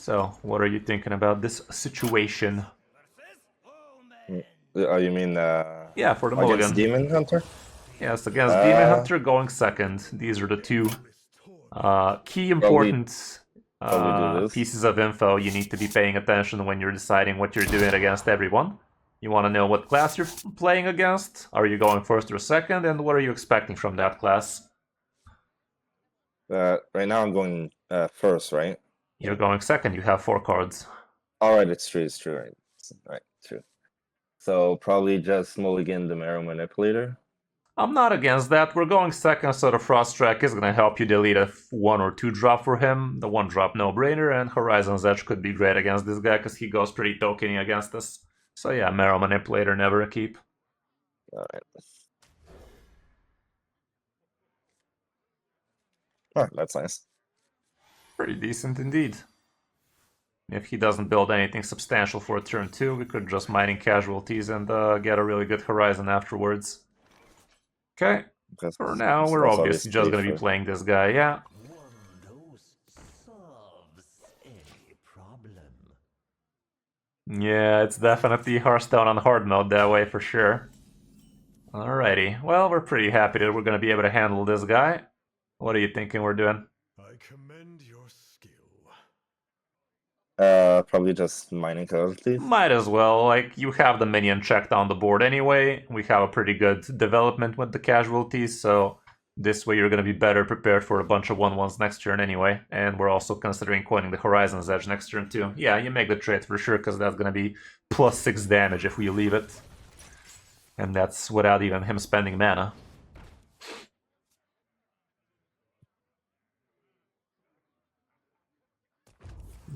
So, what are you thinking about this situation? You mean Yeah, for the against Mulligan. Demon Hunter? Yes, against Demon Hunter going second. These are the two key important probably do this. pieces of info you need to be paying attention when you're deciding what you're doing against everyone. You want to know what class you're playing against, are you going first or second, and what are you expecting from that class? Right now I'm going first, right? You're going second, you have 4 cards. Alright, it's true, right, true. So probably just Mulligan the Marrow Manipulator. I'm not against that. We're going second, so the Frost Strike is going to help you delete a 1 or 2 drop for him. The 1 drop no-brainer, and Horizon's Edge could be great against this guy because he goes pretty tokeny against us. So yeah, Marrow Manipulator, never a keep. Alright. Oh, that's nice. Pretty decent indeed. If he doesn't build anything substantial for turn 2, we could just mining casualties and get a really good Horizon afterwards. Okay, for now, we're obviously just going to be playing this guy, yeah. Yeah, it's definitely Hearthstone on hard mode that way for sure. Alrighty, well, we're pretty happy that we're going to be able to handle this guy. What are you thinking we're doing? I commend your skill. Probably just mining casualties. Might as well, like, you have the minion checked on the board anyway. We have a pretty good development with the casualties, so this way you're going to be better prepared for a bunch of 1/1s next turn anyway. And we're also considering coining the Horizon's Edge next turn too. Yeah, you make the trade for sure, because that's going to be +6 damage if we leave it. And that's without even him spending mana.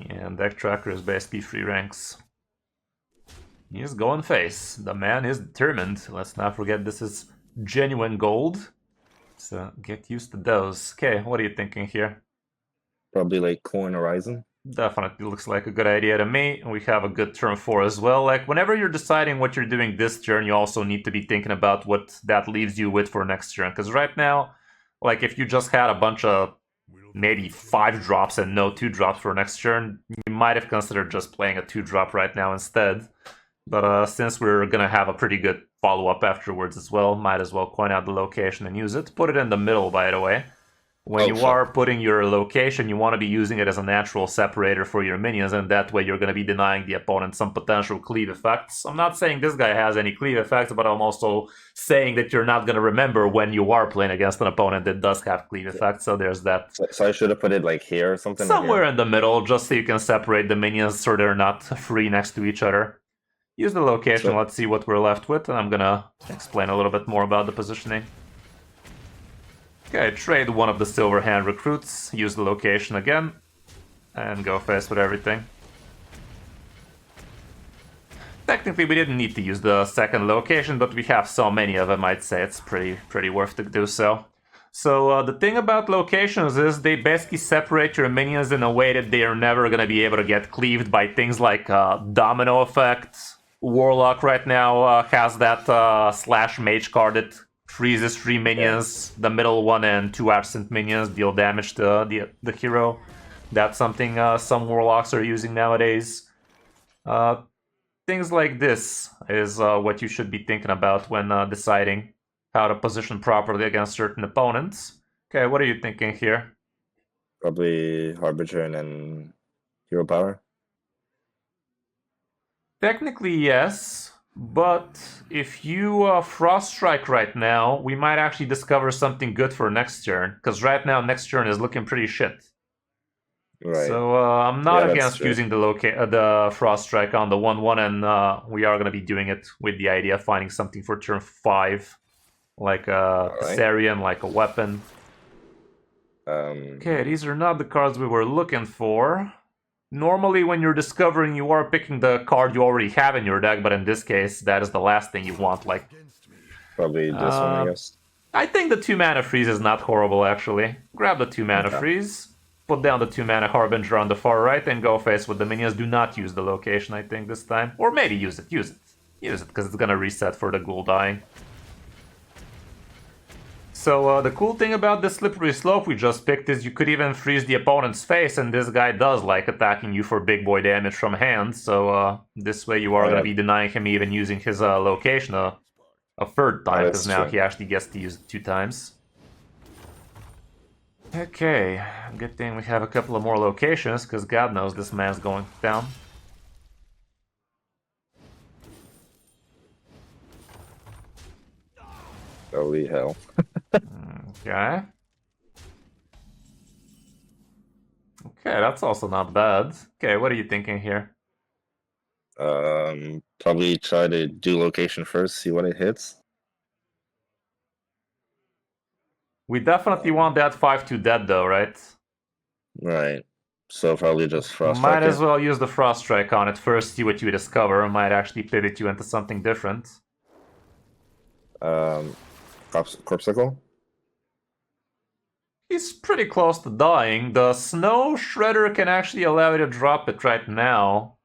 And Deck Tracker is basically 3 ranks. He's going face. The man is determined. Let's not forget this is genuine gold. So get used to those. Okay, what are you thinking here? Probably like coin Horizon. Definitely looks like a good idea to me. We have a good turn 4 as well. Like, whenever you're deciding what you're doing this turn, you also need to be thinking about what that leaves you with for next turn. Because right now, like, if you just had a bunch of maybe 5 drops and no 2 drops for next turn, you might have considered just playing a 2 drop right now instead. But since we're gonna have a pretty good follow-up afterwards as well, might as well coin out the location and use it. Put it in the middle, by the way. When you are putting your location, you want to be using it as a natural separator for your minions, and that way you're going to be denying the opponent some potential cleave effects. I'm not saying this guy has any cleave effects, but I'm also saying that you're not going to remember when you are playing against an opponent that does have cleave effects, so there's that. So I should have put it like here or something? Somewhere in the middle, just so you can separate the minions so they're not free next to each other. Use the location, let's see what we're left with, and I'm going to explain a little bit more about the positioning. Okay, trade one of the Silver Hand recruits, use the location again, and go face with everything. Technically, we didn't need to use the second location, but we have so many of them, I'd say it's pretty worth to do so. So the thing about locations is they basically separate your minions in a way that they are never going to be able to get cleaved by things like domino effect. Warlock right now has that slash mage card that freezes 3 minions, the middle one and 2 absent minions deal damage to the hero. That's something some Warlocks are using nowadays. Things like this is what you should be thinking about when deciding how to position properly against certain opponents. Okay, what are you thinking here? Probably Harbinger and then Hero Power. Technically, yes. But if you Frost Strike right now, we might actually discover something good for next turn. Because right now, next turn is looking pretty shit. Right. So I'm not against using the Frost Strike on the 1/1, and we are going to be doing it with the idea of finding something for turn 5. Like a Thessarian, like a weapon. Okay, these are not the cards we were looking for. Normally, when you're discovering, you are picking the card you already have in your deck, but in this case, that is the last thing you want. Like, probably this one, I guess. I think the 2-mana freeze is not horrible, actually. Grab the 2-mana freeze, put down the 2-mana Harbinger on the far right, and go face with the minions. Do not use the location, I think, this time. Or maybe use it, because it's gonna reset for the ghoul dying. So the cool thing about this slippery slope we just picked is you could even freeze the opponent's face, and this guy does like attacking you for big boy damage from hand. So this way you are going to be denying him even using his location a third time, because now he actually gets to use it 2 times. Okay, good thing we have a couple of more locations, because God knows this man's going down. Holy hell. Okay. Okay, that's also not bad. Okay, what are you thinking here? Probably try to do location first, see what it hits. We definitely want that 5-2 dead though, right? Right. So probably just Frost Might Strike as it. well use the Frost Strike on it first, see what you discover. Might actually pivot you into something different. Corpsicle? He's pretty close to dying. The Snow Shredder can actually allow you to drop it right now.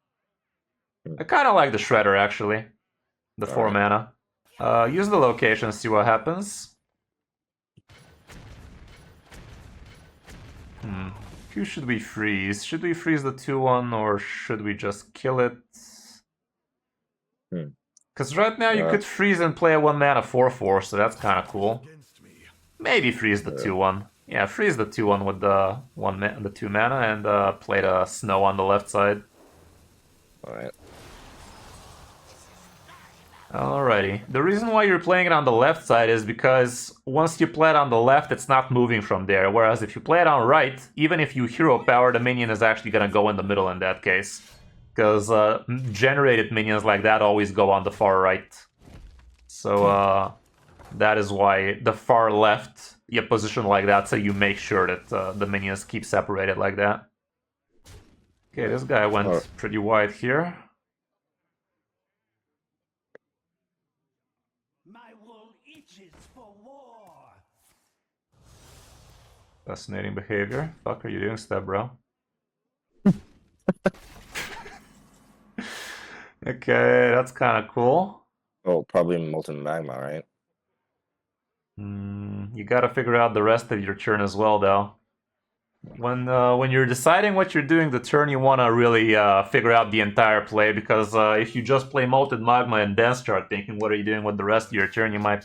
I kind of like the Shredder, actually. The 4 mana. Use the location, see what happens. Who should we freeze? Should we freeze the 2-1 or should we just kill it? Because right now you could freeze and play a 1 mana 4-4, so that's kind of cool. Maybe freeze the 2-1. Yeah, freeze the 2-1 with the 2 mana and play the Snow on the left side. Alright. Alrighty. The reason why you're playing it on the left side is because once you play it on the left, it's not moving from there. Whereas if you play it on right, even if you hero power, the minion is actually going to go in the middle in that case. Because generated minions like that always go on the far right. So that is why the far left you position like that, so you make sure that the minions keep separated like that. Okay, this guy went pretty wide here. Fascinating behavior. Fuck are you doing, step bro? Okay, that's kind of cool. Oh, probably Molten Magma, right? You gotta figure out the rest of your turn as well, though. When you're deciding what you're doing the turn, you want to really figure out the entire play, because if you just play Molten Magma and then start thinking what are you doing with the rest of your turn, you might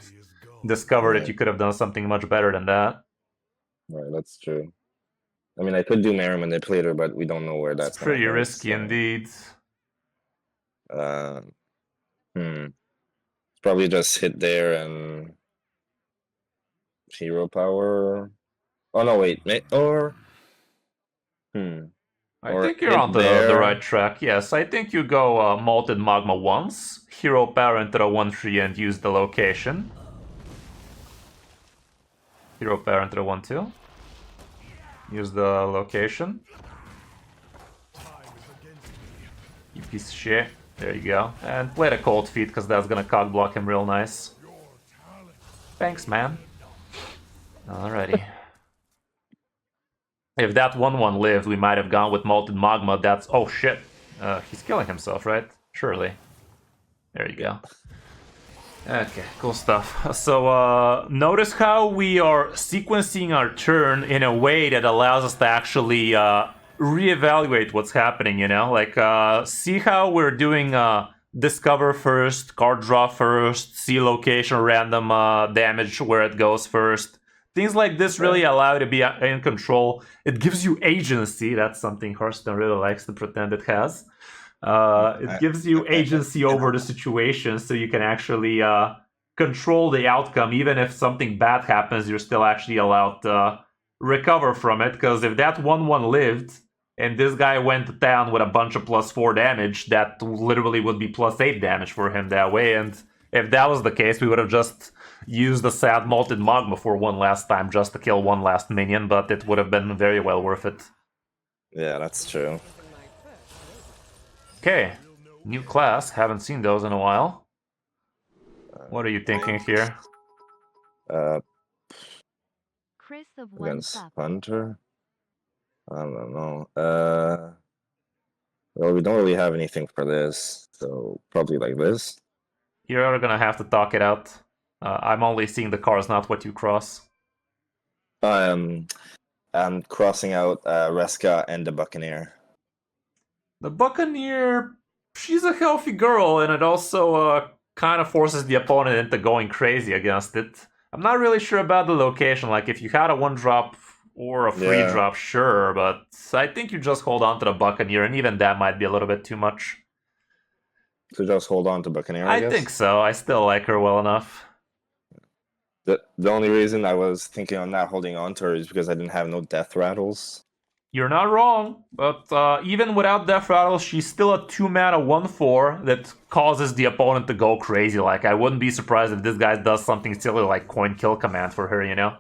discover that you could have done something much better than that. Right, that's true. I mean, I could do Mirror Manipulator, but we don't know where that's pretty risky indeed. Probably just hit there and hero power. Oh no, wait, or I think you're on the right track. Yes, I think you go Molten Magma once, hero power into the 1-3 and use the location. Hero power into the 1-2. Use the location. You piece of shit. There you go. And play the Cold Feet, because that's gonna cock block him real nice. Thanks, man. Alrighty. If that 1-1 lived, we might have gone with Molten Magma. That's... Oh, shit. He's killing himself, right? Surely. There you go. Okay, cool stuff. So, notice how we are sequencing our turn in a way that allows us to actually reevaluate what's happening, you know? Like, see how we're doing discover first, card draw first, see location, random damage where it goes first. Things like this really allow you to be in control. It gives you agency. That's something Hearthstone really likes to pretend it has. It gives you agency over the situation, so you can actually control the outcome. Even if something bad happens, you're still actually allowed to recover from it. Because if that 1-1 lived, and this guy went down with a bunch of +4 damage, that literally would be +8 damage for him that way. And if that was the case, we would have just used the sad Molten Magma for one last time just to kill one last minion, but it would have been very well worth it. Yeah, that's true. Okay, new class. Haven't seen those in a while. What are you thinking here? Kris of Against One Hunter? I don't know. Well, we don't really have anything for this, so probably like this. You're gonna have to talk it out. I'm only seeing the cards, not what you cross. I'm crossing out Reska and the Buccaneer. The Buccaneer, she's a healthy girl, and it also kind of forces the opponent into going crazy against it. I'm not really sure about the location. Like, if you had a 1-drop or a free Yeah. drop, sure, but I think you just hold on to the Buccaneer, and even that might be a little bit too much. So just hold on to Buccaneer, I guess? think so. I still like her well enough. The only reason I was thinking on not holding on to her is because I didn't have no death rattles. You're not wrong, but even without Death Rattle, she's still a 2-mana 1/4 that causes the opponent to go crazy. Like, I wouldn't be surprised if this guy does something silly like Coin Kill Command for her, you know?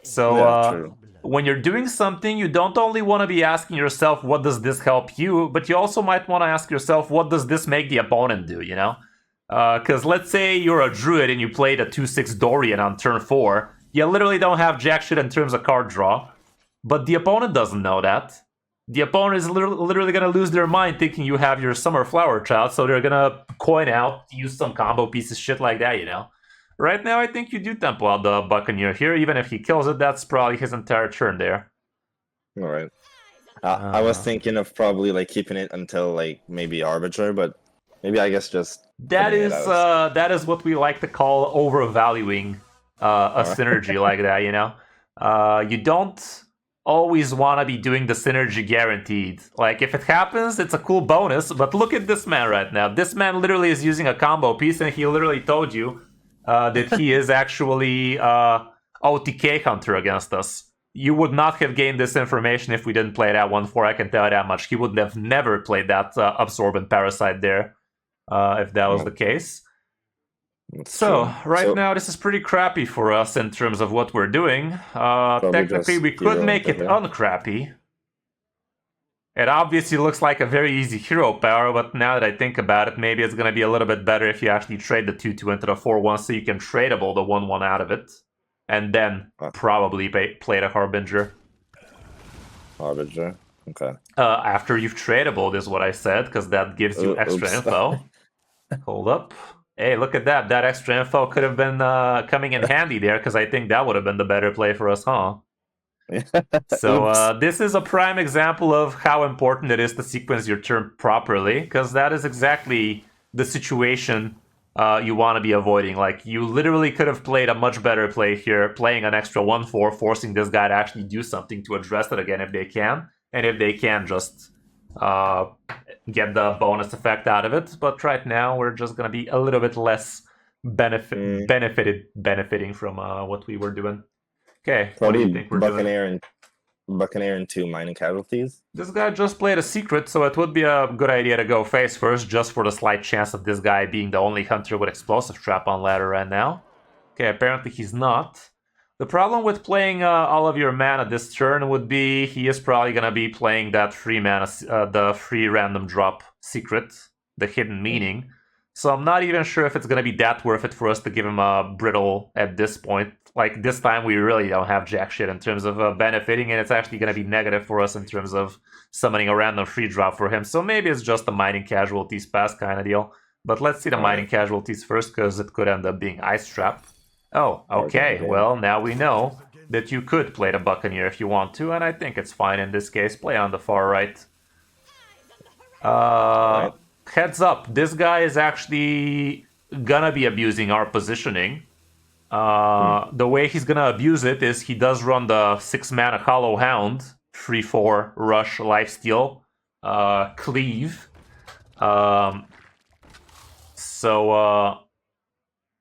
So, Yeah, true. when you're doing something, you don't only want to be asking yourself, what does this help you? But you also might want to ask yourself, what does this make the opponent do, you know? Because let's say you're a druid and you played a 2/6 Dorian on turn 4. You literally don't have jack shit in terms of card draw. But the opponent doesn't know that. The opponent is literally going to lose their mind thinking you have your Summer Flower Child, so they're going to coin out, use some combo pieces, shit like that, you know? Right now, I think you do tempo out the Buccaneer here. Even if he kills it, that's probably his entire turn there. All right. I was thinking of probably like keeping it until like maybe Arbiter, but maybe I guess just That putting it is out. that is what we like to call overvaluing a synergy like that, you know? You don't always want to be doing the synergy guaranteed. Like, if it happens, it's a cool bonus, but look at this man right now. This man literally is using a combo piece, and he literally told you that he is actually OTK Hunter against us. You would not have gained this information if we didn't play that 1/4, I can tell you that much. He would have never played that Absorbent Parasite there, if that was the case. That's So, true. right So, now, this is pretty crappy for us in terms of what we're doing. Technically, just we could hero make it here. uncrappy. It obviously looks like a very easy hero power, but now that I think about it, maybe it's going to be a little bit better if you actually trade the 2/2 into the 4/1 so you can tradable the 1/1 out of it. And then probably play the Harbinger. Arbiter. Okay. After you've tradable is what I said, because that gives you extra Oops. info. Hold up. Hey, look at that. That extra info could have been coming in handy there, because I think that would have been the better play for us, huh? So Oops. this is a prime example of how important it is to sequence your turn properly, because that is exactly the situation you want to be avoiding. Like, you literally could have played a much better play here, playing an extra 1/4, forcing this guy to actually do something to address it again if they can, and if they can, just get the bonus effect out of it. But right now, we're just gonna be a little bit less benefiting from what we were doing. Okay, what do Probably you think we're doing? Buccaneer and 2 mining casualties. This guy just played a secret, so it would be a good idea to go face first, just for the slight chance of this guy being the only hunter with explosive trap on ladder right now. Okay, apparently he's not. The problem with playing all of your mana this turn would be he is probably gonna be playing that free mana, the free random drop secret, the hidden meaning. So I'm not even sure if it's gonna be that worth it for us to give him a brittle at this point. Like, this time we really don't have jack shit in terms of benefiting, and it's actually gonna be negative for us in terms of summoning a random free drop for him. So maybe it's just a mining casualties pass kind of deal. But let's see the mining casualties first, because it could end up being Ice Trap. Oh, okay. Well, now we know that you could play the Buccaneer if you want to, and I think it's fine in this case. Play on the far right. Heads up, this guy is actually gonna be abusing our positioning. The way he's gonna abuse it is he does run the 6-mana Hollow Hound, 3/4 rush lifesteal, cleave.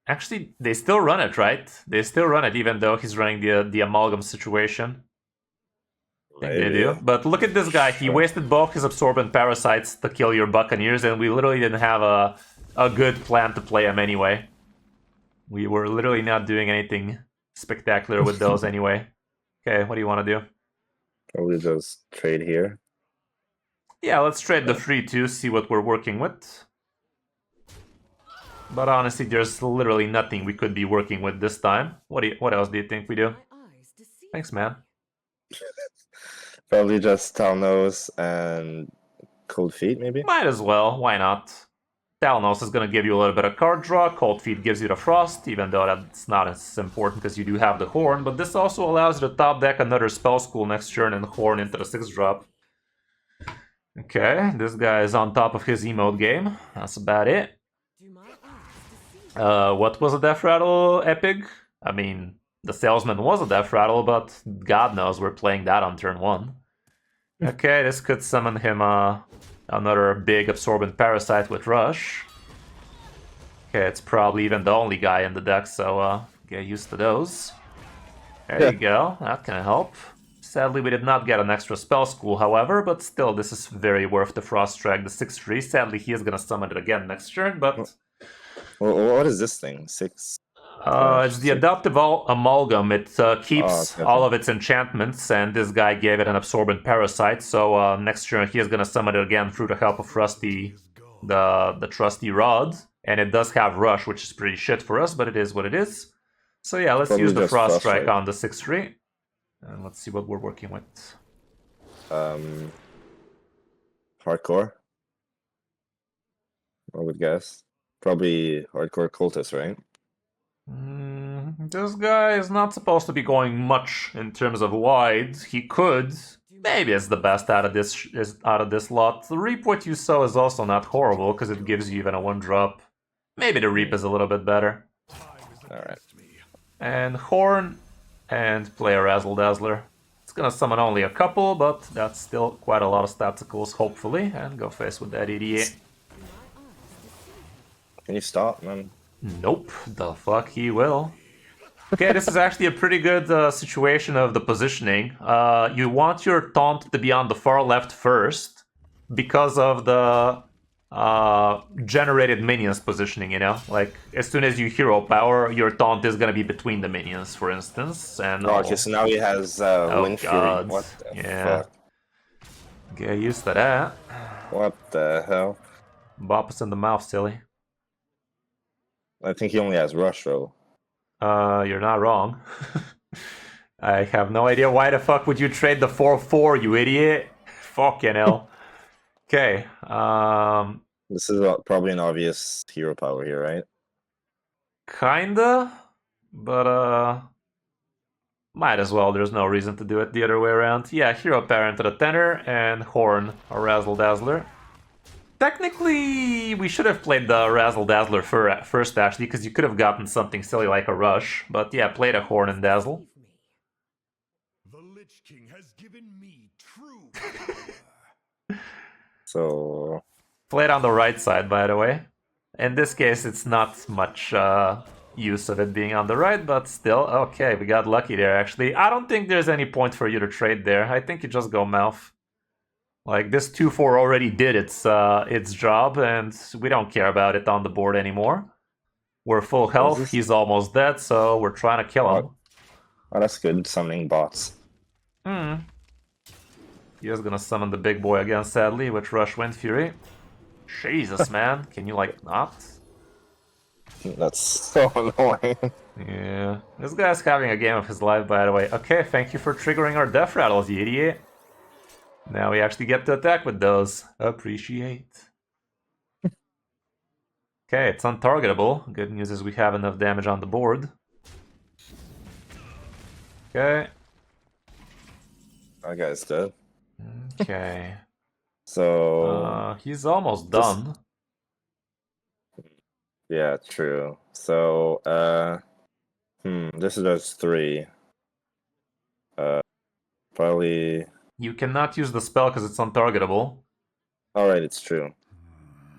Actually, they still run it, right? They still run it, even though he's running the amalgam situation. I think they do. But look at this guy. He wasted both his absorbent parasites to kill your Buccaneers, and we literally didn't have a good plan to play him anyway. We were literally not doing anything spectacular with those anyway. Okay, what do you want to do? Probably just trade here. Yeah, let's trade the 3/2, see what we're working with. But honestly, there's literally nothing we could be working with this time. What else do you think we do? Thanks, man. Probably just Talnos and Cold Feet, maybe? Might as well, why not? Thalanos is going to give you a little bit of card draw. Cold Feet gives you the Frost, even though that's not as important because you do have the Horn. But this also allows you to top deck another Spell School next turn and Horn into the 6-drop. Okay, this guy is on top of his emote game. That's about it. What was a Death Rattle epic? I mean, the Salesman was a Death Rattle, but God knows we're playing that on turn 1. Okay, this could summon him another big Absorbent Parasite with Rush. Okay, it's probably even the only guy in the deck, so get used to those. There you go, that can help. Sadly, we did not get an extra Spell School, however, but still, this is very worth the Frost Strike, the 6-3. Sadly, he is going to summon it again next turn, but... Well, what is this thing? 6? It's the Adaptive Amalgam. It keeps all of its enchantments, and this guy gave it an Absorbent Parasite, so next turn he is going to summon it again through the help of Rusty, the Trusty Rod. And it does have Rush, which is pretty shit for us, but it is what it is. So yeah, let's use the Frost Strike on the 6-3. And let's see what we're working with. Hardcore? I would guess. Probably Hardcore Cultist, right? This guy is not supposed to be going much in terms of wide. He could. Maybe it's the best out of this lot. The Reap What You Sow is also not horrible, because it gives you even a 1-drop. Maybe the Reap is a little bit better. Alright. And Horn, and play a Razzle Dazzler. It's gonna summon only a couple, but that's still quite a lot of staticals, hopefully. And go face with that idiot. Can you stop, man? Nope, the fuck he will. Okay, this is actually a pretty good situation of the positioning. You want your taunt to be on the far left first because of the generated minions positioning, you know? Like, as soon as you hero power, your taunt is gonna be between the minions, for instance. And okay, so now he has Wind Fury. What the fuck? Get used to that. What the hell? Bop us in the mouth, silly. I think he only has Rush, though. You're not wrong. I have no idea why the fuck would you trade the 4/4, you idiot? Fucking hell. Okay. This is probably an obvious hero power here, right? Kinda, but might as well. There's no reason to do it the other way around. Yeah, hero power into the tenor and Horn or Razzle Dazzler. Technically, we should have played the Razzle Dazzler first, actually, because you could have gotten something silly like a Rush. But yeah, play the Horn and Dazzle. The Lich King has given me true So... Play it on the right side, by the way. In this case, it's not much use of it being on the right, but still, okay, we got lucky there, actually. I don't think there's any point for you to trade there. I think you just go mouth. Like, this 2/4 already did its job, and we don't care about it on the board anymore. We're full health, he's almost dead, so we're trying to kill him. Oh, that's good, summoning bots. He is gonna summon the big boy again, sadly, with Rush Wind Fury. Jesus, man, can you, like, not? That's so annoying. Yeah, this guy's having a game of his life, by the way. Okay, thank you for triggering our Death Rattles, you idiot. Now we actually get to attack with those. Appreciate. Okay, it's untargetable. Good news is we have enough damage on the board. Okay. That guy's dead. Okay. So... he's almost done. Yeah, true. So, this is just 3. Probably... You cannot use the spell because it's untargetable. Alright, it's true.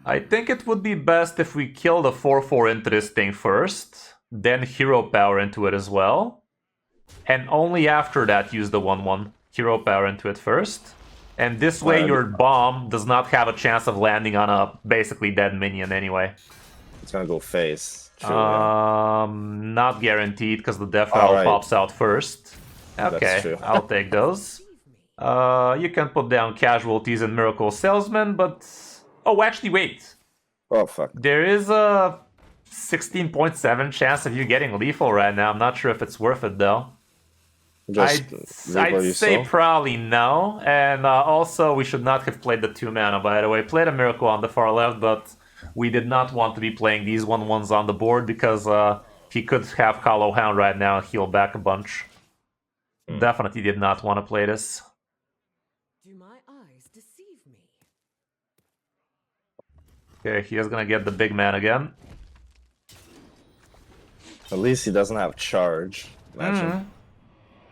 I think it would be best if we kill the 4/4 into this thing first, then hero power into it as well, and only after that use the 1/1 hero power into it first. And this way your bomb does not have a chance of landing on a basically dead minion anyway. It's gonna go face. True, not guaranteed because the Death Rattle pops out first. Okay, I'll take those. You can put down Casualties and Miracle Salesman, but... Oh, actually, wait. Oh, fuck. There is a 16.7 chance of you getting lethal right now. I'm not sure if it's worth it, though. I'd say probably no. And also, we should not have played the 2 mana, by the way. Played a Miracle on the far left, but we did not want to be playing these 1/1s on the board because he could have Hollow Hound right now and heal back a bunch. Definitely did not want to play this. Do my eyes deceive me? Okay, he is gonna get the big man again. At least he doesn't have charge. Imagine.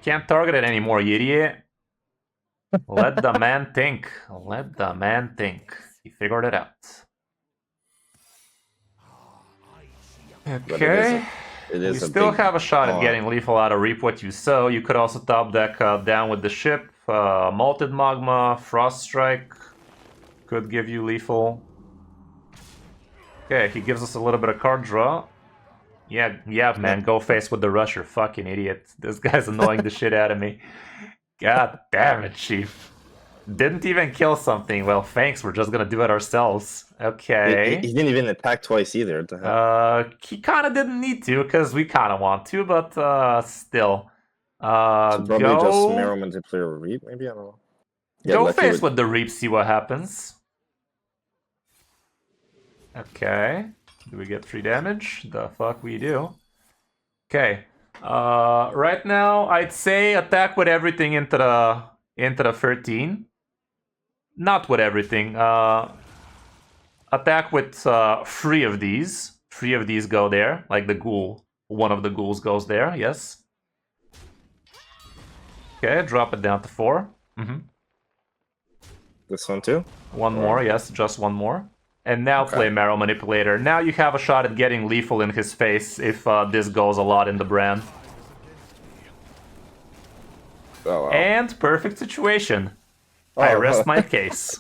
Can't target it anymore, you idiot. Let the man think. Let the man think. He figured it out. Okay. It You is a still big have a shot at pawn. getting lethal out of Reap What You Sow. You could also top deck down with the ship. Malted Magma, Frost Strike could give you lethal. Okay, he gives us a little bit of card draw. Yeah, man, go face with the rusher. Fucking idiot. This guy's annoying the shit out of me. God damn it, Chief. Didn't even kill something. Well, thanks, we're just gonna do it ourselves. Okay. He didn't even attack twice either. What the heck? He kind of didn't need to, because we kind of want to, but still. So probably Go, just Marrow Multiplayer Reap, maybe? I don't know. Get go lucky face with the Reap, see what happens. Okay. Do we get 3 damage? The fuck we do. Okay. Right now, I'd say attack with everything into the 13. Not with everything. Attack with 3 of these. 3 of these go there, like the ghoul. One of the ghouls goes there, yes. Okay, drop it down to 4. This one too? One more, yes, just one more. And now Okay. play Marrow Manipulator. Now you have a shot at getting lethal in his face if this goes a lot in the brand. Oh, wow. And perfect situation. I Oh, rest my case.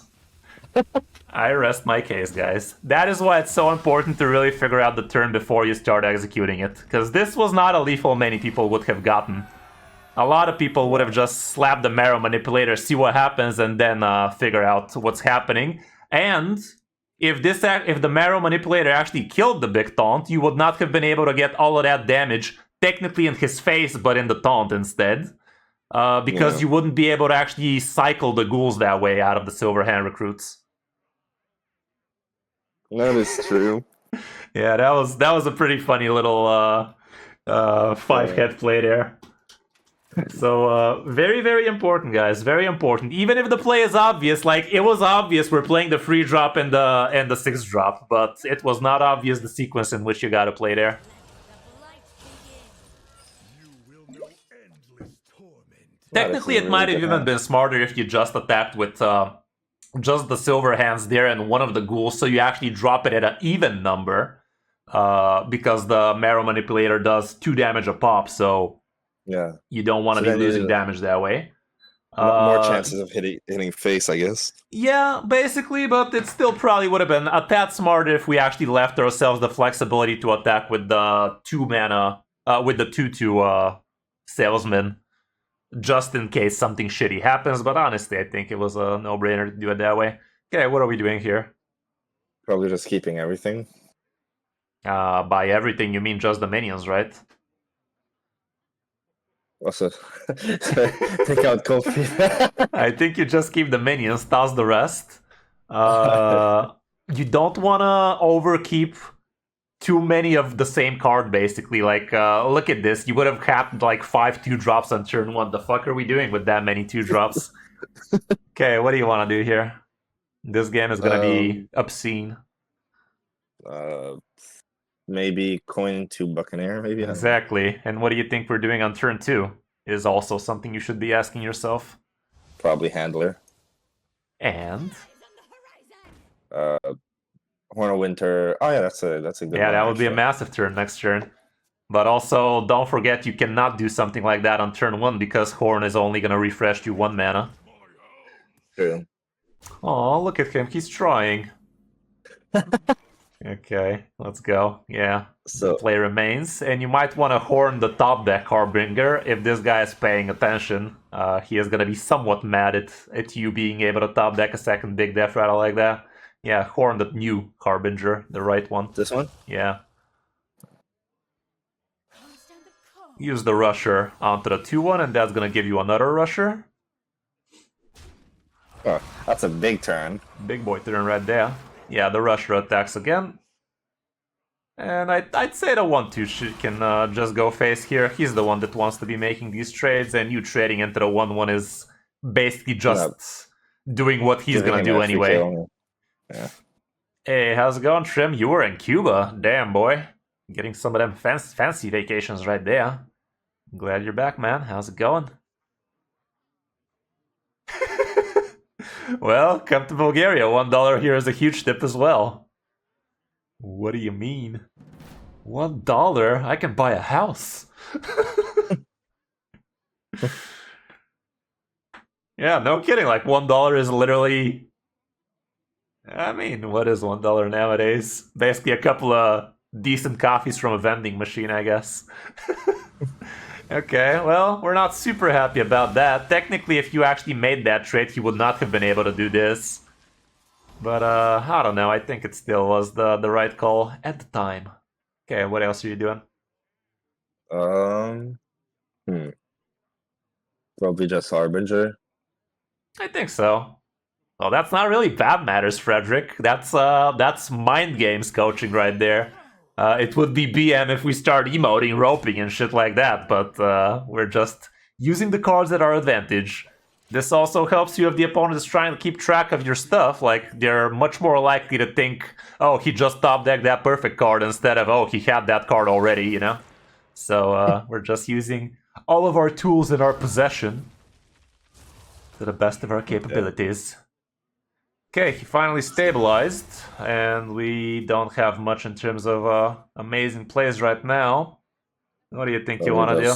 I rest my case, guys. That is why it's so important to really figure out the turn before you start executing it. Because this was not a lethal many people would have gotten. A lot of people would have just slapped the Marrow Manipulator, see what happens, and then figure out what's happening. And if the Marrow Manipulator actually killed the big taunt, you would not have been able to get all of that damage, technically in his face, but in the taunt instead. Because you wouldn't be able to actually cycle the ghouls that way out of the Silver Hand recruits. That is true. Yeah, that was a pretty funny little 5-head play there. So very, very important, guys. Very important. Even if the play is obvious, like it was obvious we're playing the free drop and the 6-drop, but it was not obvious the sequence in which you gotta play there. You will know endless torment. Technically, it might have even been smarter if you just attacked with just the silver hands there and one of the ghouls, so you actually drop it at an even number, because the Marrow Manipulator does 2 damage a pop, so Yeah. you don't want to So be then losing damage that way. More chances of hitting face, I guess. Yeah, basically, but it still probably would have been a tad smarter if we actually left ourselves the flexibility to attack with the 2 mana, with the 2/2 salesman, just in case something shitty happens. But honestly, I think it was a no-brainer to do it that way. Okay, what are we doing here? Probably just keeping everything. By everything, you mean just the minions, right? Also, take out cold feet. I think you just keep the minions, toss the rest. You don't want to overkeep too many of the same card, basically. Like, look at this. You would have capped like 5 2-drops on turn 1. The fuck are we doing with that many 2-drops? Okay, what do you want to do here? This game is going to be obscene. Maybe coin to Buccaneer, maybe? Exactly. And what do you think we're doing on turn 2? Is also something you should be asking yourself. Probably Handler. And? Horn of Winter. Oh yeah, that's a good Yeah, one, that would be a actually. massive turn next turn. But also, don't forget you cannot do something like that on turn 1 because Horn is only going to refresh you 1 mana. True. Oh, look at him. He's trying. Okay, let's go. Yeah, So the play remains. And you might want to Horn the top deck Harbinger if this guy is paying attention. He is going to be somewhat mad at you being able to top deck a second big death rattle like that. Yeah, Horn the new Harbinger, the right one. this one? Yeah. Use the Rusher onto the 2-1, and that's going to give you another Rusher. Oh, that's a big turn. Big boy turn right there. Yeah, the rusher attacks again. And I'd say the 1-2 can just go face here. He's the one that wants to be making these trades, and you trading into the 1-1 is basically just doing what he's Giving gonna him do extra anyway. kill. Yeah. Hey, how's it going, Trim? You were in Cuba. Damn, boy. Getting some of them fancy vacations right there. Glad you're back, man. How's it going? Well, come to Bulgaria. $1 here is a huge tip as well. What do you mean? $1? I can buy a house. Yeah, no kidding. Like $1 is literally... I mean, what is $1 nowadays? Basically a couple of decent coffees from a vending machine, I guess. Okay, well, we're not super happy about that. Technically, if you actually made that trade, you would not have been able to do this. But, I don't know. I think it still was the right call at the time. Okay, what else are you doing? Probably just Harbinger. I think so. Well, that's not really bad matters, Frederick. That's mind games coaching right there. It would be BM if we start emoting, roping, and shit like that, but we're just using the cards at our advantage. This also helps you if the opponent is trying to keep track of your stuff. Like, they're much more likely to think, oh, he just top decked that perfect card, instead of, oh, he had that card already, you know? So we're just using all of our tools in our possession to the best of our capabilities. Okay, he finally stabilized, and we don't have much in terms of amazing plays right now. What do you think you want to do?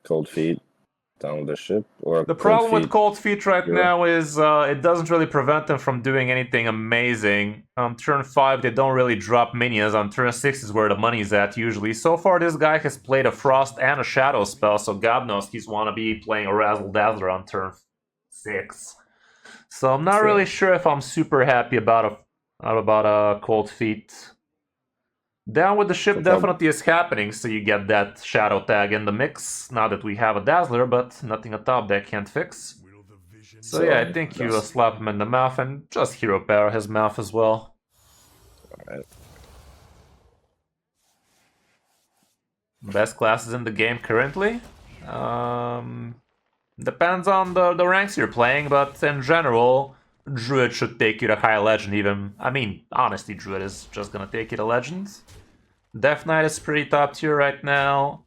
Cold Feet down with the ship, or The problem with Feet. Cold Feet right Yeah. now is it doesn't really prevent them from doing anything amazing. On turn 5, they don't really drop minions. On turn 6 is where the money's at, usually. So far, this guy has played a Frost and a Shadow spell, so God knows he's want to be playing a Razzler on turn 6. So I'm not really sure if I'm super happy about a Cold Feet. Down with the ship definitely is happening, so you get that Shadow tag in the mix. Now that we have a Dazzler, but nothing atop deck can't fix. So yeah, I think you slap him in the mouth and just hero power his mouth as well. Alright. Best classes in the game currently? Depends on the ranks you're playing, but in general, Druid should take you to high legend even. I mean, honestly, Druid is just gonna take you to legend. Death Knight is pretty top tier right now.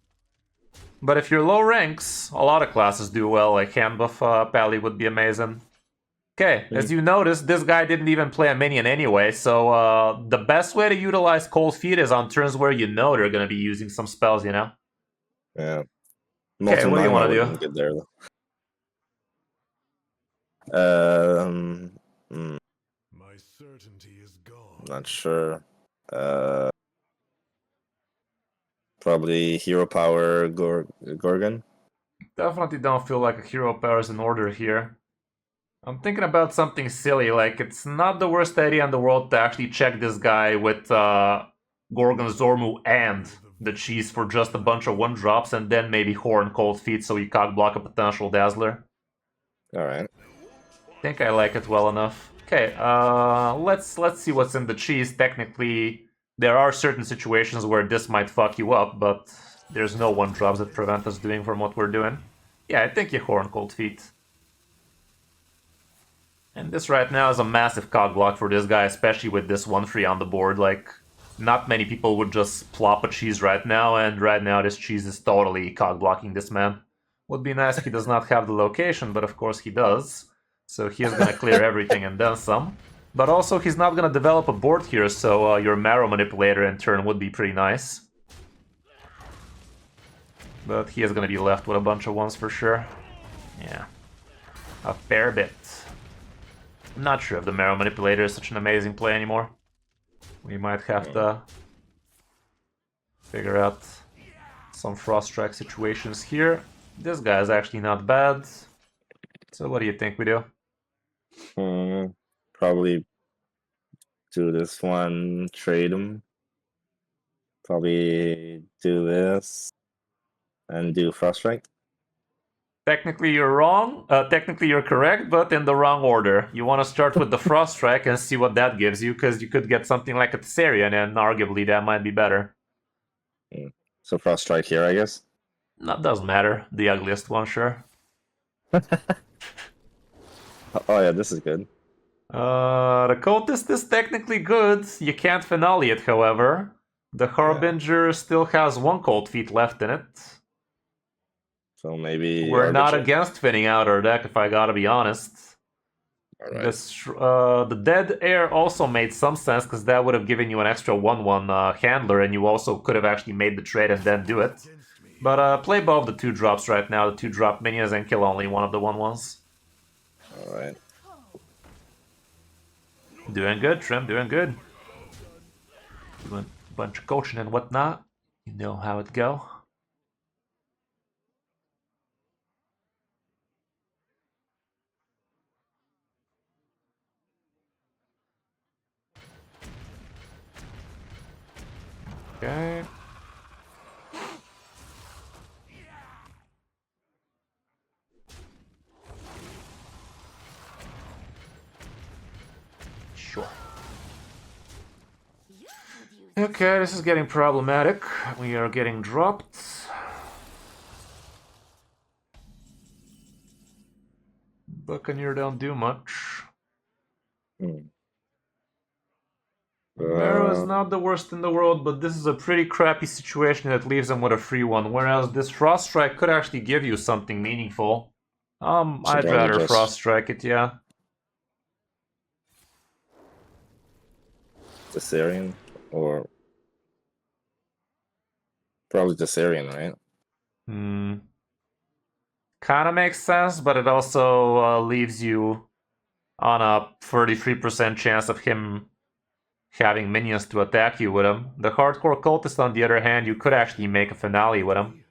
But if you're low ranks, a lot of classes do well, like hand buff Pally would be amazing. Okay, as you noticed, this guy didn't even play a minion anyway, so the best way to utilize Cold Feet is on turns where you know they're gonna be using some spells, you know? Yeah. Okay, what do you want to do? Get there, though. My certainty is gone. Not sure. Probably hero power Gorgon. Definitely don't feel like a hero power is in order here. I'm thinking about something silly, like it's not the worst idea in the world to actually check this guy with Gorgon Zormu and the cheese for just a bunch of 1-drops, and then maybe Horn Cold Feet so we cock block a potential Dazzler. Alright. I think I like it well enough. Okay, let's see what's in the cheese. Technically, there are certain situations where this might fuck you up, but there's no 1-drops that prevent us doing from what we're doing. Yeah, I think you Horn Cold Feet. And this right now is a massive cog block for this guy, especially with this 1-free on the board. Like, not many people would just plop a cheese right now, and right now this cheese is totally cog blocking this man. Would be nice if he does not have the location, but of course he does. So he is gonna clear everything and then some. But also he's not gonna develop a board here, so your Marrow Manipulator in turn would be pretty nice. But he is gonna be left with a bunch of ones for sure. Yeah. A fair bit. I'm not sure if the Marrow Manipulator is such an amazing play anymore. We might have to figure out some Frost Strike situations here. This guy is actually not bad. So what do you think we do? Probably do this one, trade him. Probably do this and do Frost Strike. Technically you're wrong, technically you're correct, but in the wrong order. You want to start with the Frost Strike and see what that gives you, because you could get something like a Tessarian, and arguably that might be better. So Frost Strike here, I guess. That doesn't matter. The ugliest one, sure. Oh yeah, this is good. The Cultist is technically good. You can't finale it, however. The Harbinger still has 1 Cold Feet left in it. So maybe We're not Arbitrage. against thinning out our deck, if I gotta be honest. Alright. The Dead Air also made some sense, because that would have given you an extra 1/1 handler, and you also could have actually made the trade and then do it. But play both the 2-drops right now, the 2-drop minions, and kill only one of the 1/1s. Alright. Doing good, Trim, doing good. Doing a bunch of coaching and whatnot. You know how it go. Okay. Sure. Okay, this is getting problematic. We are getting dropped. Buccaneer don't do much. Marrow is not the worst in the world, but this is a pretty crappy situation that leaves him with a free one, whereas this Frost Strike could actually give you something meaningful. I'd rather just Frost Strike it, yeah. Tessarian or probably Tessarian, right? Kinda makes sense, but it also leaves you on a 33% chance of him having minions to attack you with him. The Hardcore Cultist, on the other hand, you could actually make a finale with him.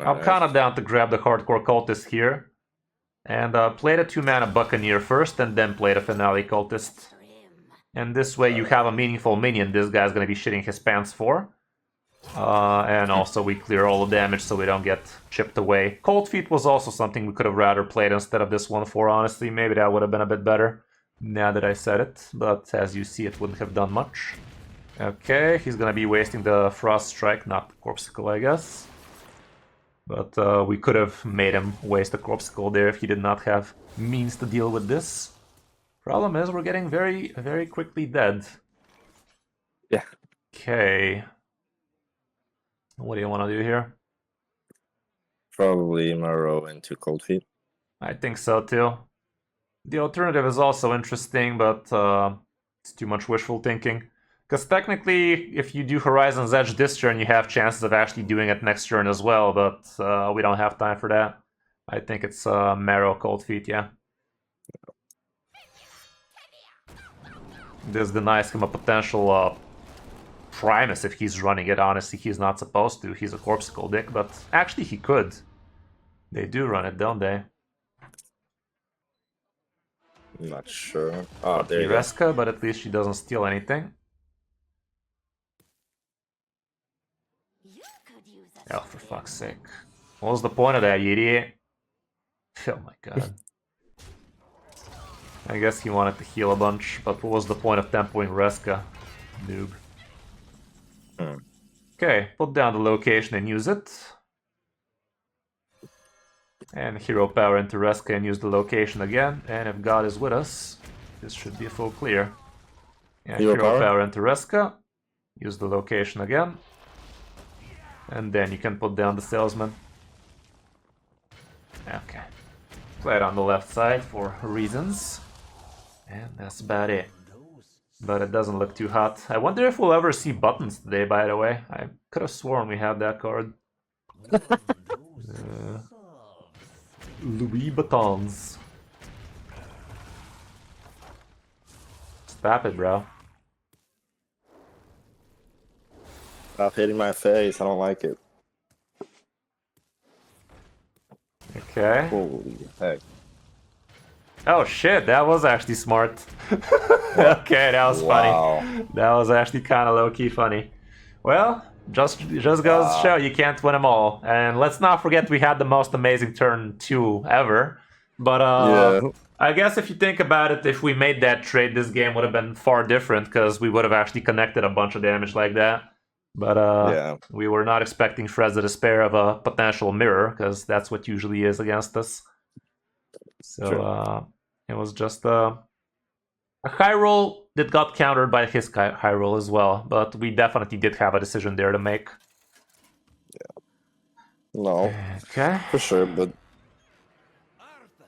I'm kinda down to grab the Hardcore Cultist here. And play the 2-mana Buccaneer first, and then play the Finale Cultist. And this way you have a meaningful minion this guy's gonna be shitting his pants for. And also we clear all the damage so we don't get chipped away. Cold Feet was also something we could have rather played instead of this 1/4, honestly. Maybe that would have been a bit better, now that I said it. But as you see, it wouldn't have done much. Okay, he's gonna be wasting the Frost Strike, not the Corpsicle, I guess. But we could have made him waste the Corpsicle there if he did not have means to deal with this. Problem is, we're getting very, very quickly dead. Yeah. Okay. What do you want to do here? Probably Marrow and 2 Cold Feet. I think so too. The alternative is also interesting, but it's too much wishful thinking. Because technically, if you do Horizon's Edge this turn, you have chances of actually doing it next turn as well, but we don't have time for that. I think it's Marrow Cold Feet, yeah. This denies him a potential Primus if he's running it. Honestly, he's not supposed to. He's a Corpsicle dick, but actually he could. They do run it, don't they? I'm not sure. Oh, there you go. Ireska, but at least she doesn't steal anything. Oh, for fuck's sake. What was the point of that, you idiot? Oh my god. I guess he wanted to heal a bunch, but what was the point of tempoing Reska? Noob. Okay, put down the location and use it. And hero power into Reska and use the location again. And if God is with us, this should be a full clear. Yeah, hero power into Reska. Use the location again. And then you can put down the salesman. Okay. Play it on the left side for reasons. And that's about it. But it doesn't look too hot. I wonder if we'll ever see buttons today, by the way. I could have sworn we had that card. Louis Buttons. Stop it, bro. Stop hitting my face. I don't like it. Okay. Holy heck. Oh shit, that was actually smart. Okay, that was funny. That was actually kind of low-key funny. Well, Just goes to show you can't win them all. And let's not forget we had the most amazing turn 2 ever. But Yeah. I guess if you think about it, if we made that trade, this game would have been far different because we would have actually connected a bunch of damage like that. But Yeah. we were not expecting Frez to despair of a potential mirror because that's what usually is against us. So it was just a high roll that got countered by his high roll as well. But we definitely did have a decision there to make. No, Okay. for sure, but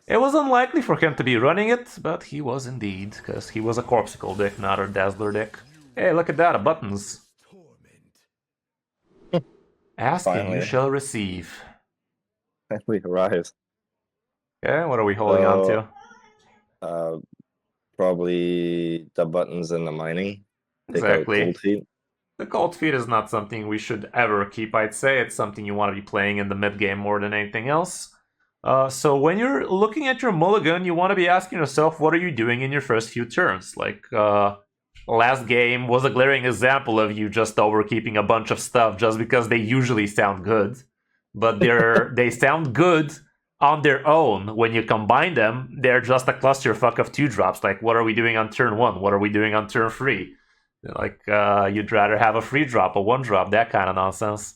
It was unlikely for him to be running it, but he was indeed, because he was a Corpsicle deck, not a Dazzler deck. Hey, look at that, a buttons. Asking Finally. you shall receive. we arrived. Okay, what are we holding on to? Probably the buttons and the mining. Take out Exactly. Cold Feet. The Cold Feet is not something we should ever keep, I'd say. It's something you want to be playing in the mid-game more than anything else. So when you're looking at your mulligan, you want to be asking yourself, what are you doing in your first few turns? Like, last game was a glaring example of you just overkeeping a bunch of stuff just because they usually sound good. But they sound good on their own. When you combine them, they're just a clusterfuck of 2-drops. Like, what are we doing on turn 1? What are we doing on turn 3? Like, you'd rather have a 3-drop, a 1-drop, that kind of nonsense.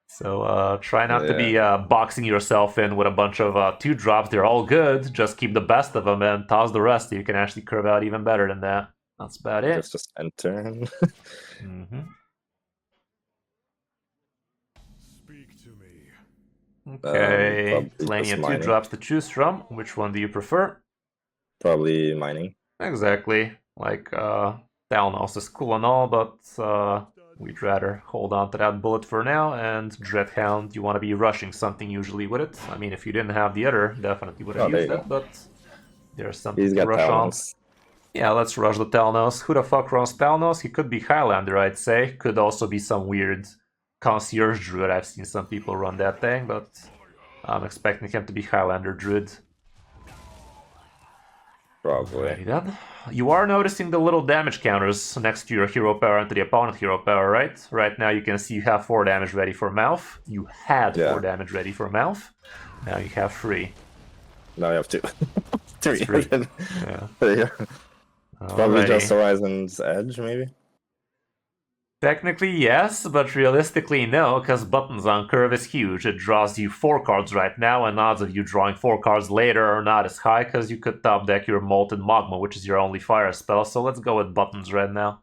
So try not to be boxing yourself in with a bunch of 2-drops. They're all good. Just keep the best of them and toss the rest. You can actually curve out even better than that. That's about it. Just a spend turn. Speak to me. Okay, probably plenty just of mining. 2-drops to choose from. Which one do you prefer? Probably mining. Exactly. Like, Thalnos is cool and all, but we'd rather hold on to that bullet for now. And Dreadhound, you want to be rushing something usually with it. I mean, if you didn't have the other, definitely would have Oh, there used you it, go. but there's something He's to got rush on. Thalnos. Yeah, let's rush the Thalnos. Who the fuck runs Thalnos? He could be Highlander, I'd say. Could also be some weird concierge druid. I've seen some people run that thing, but I'm expecting him to be Highlander druid. Probably. Alrighty then. You are noticing the little damage counters next to your hero power and to the opponent hero power, right? Right now you can see you have 4 damage ready for mouth. You had 4 damage ready for mouth. Now you have 3. Now you have 2. 3. 3. Yeah. There you go. Probably Alrighty. just Horizon's Edge, maybe? Technically, yes, but realistically, no, because buttons on curve is huge. It draws you 4 cards right now, and odds of you drawing 4 cards later are not as high, because you could top deck your Molten Magma, which is your only fire spell, so let's go with buttons right now.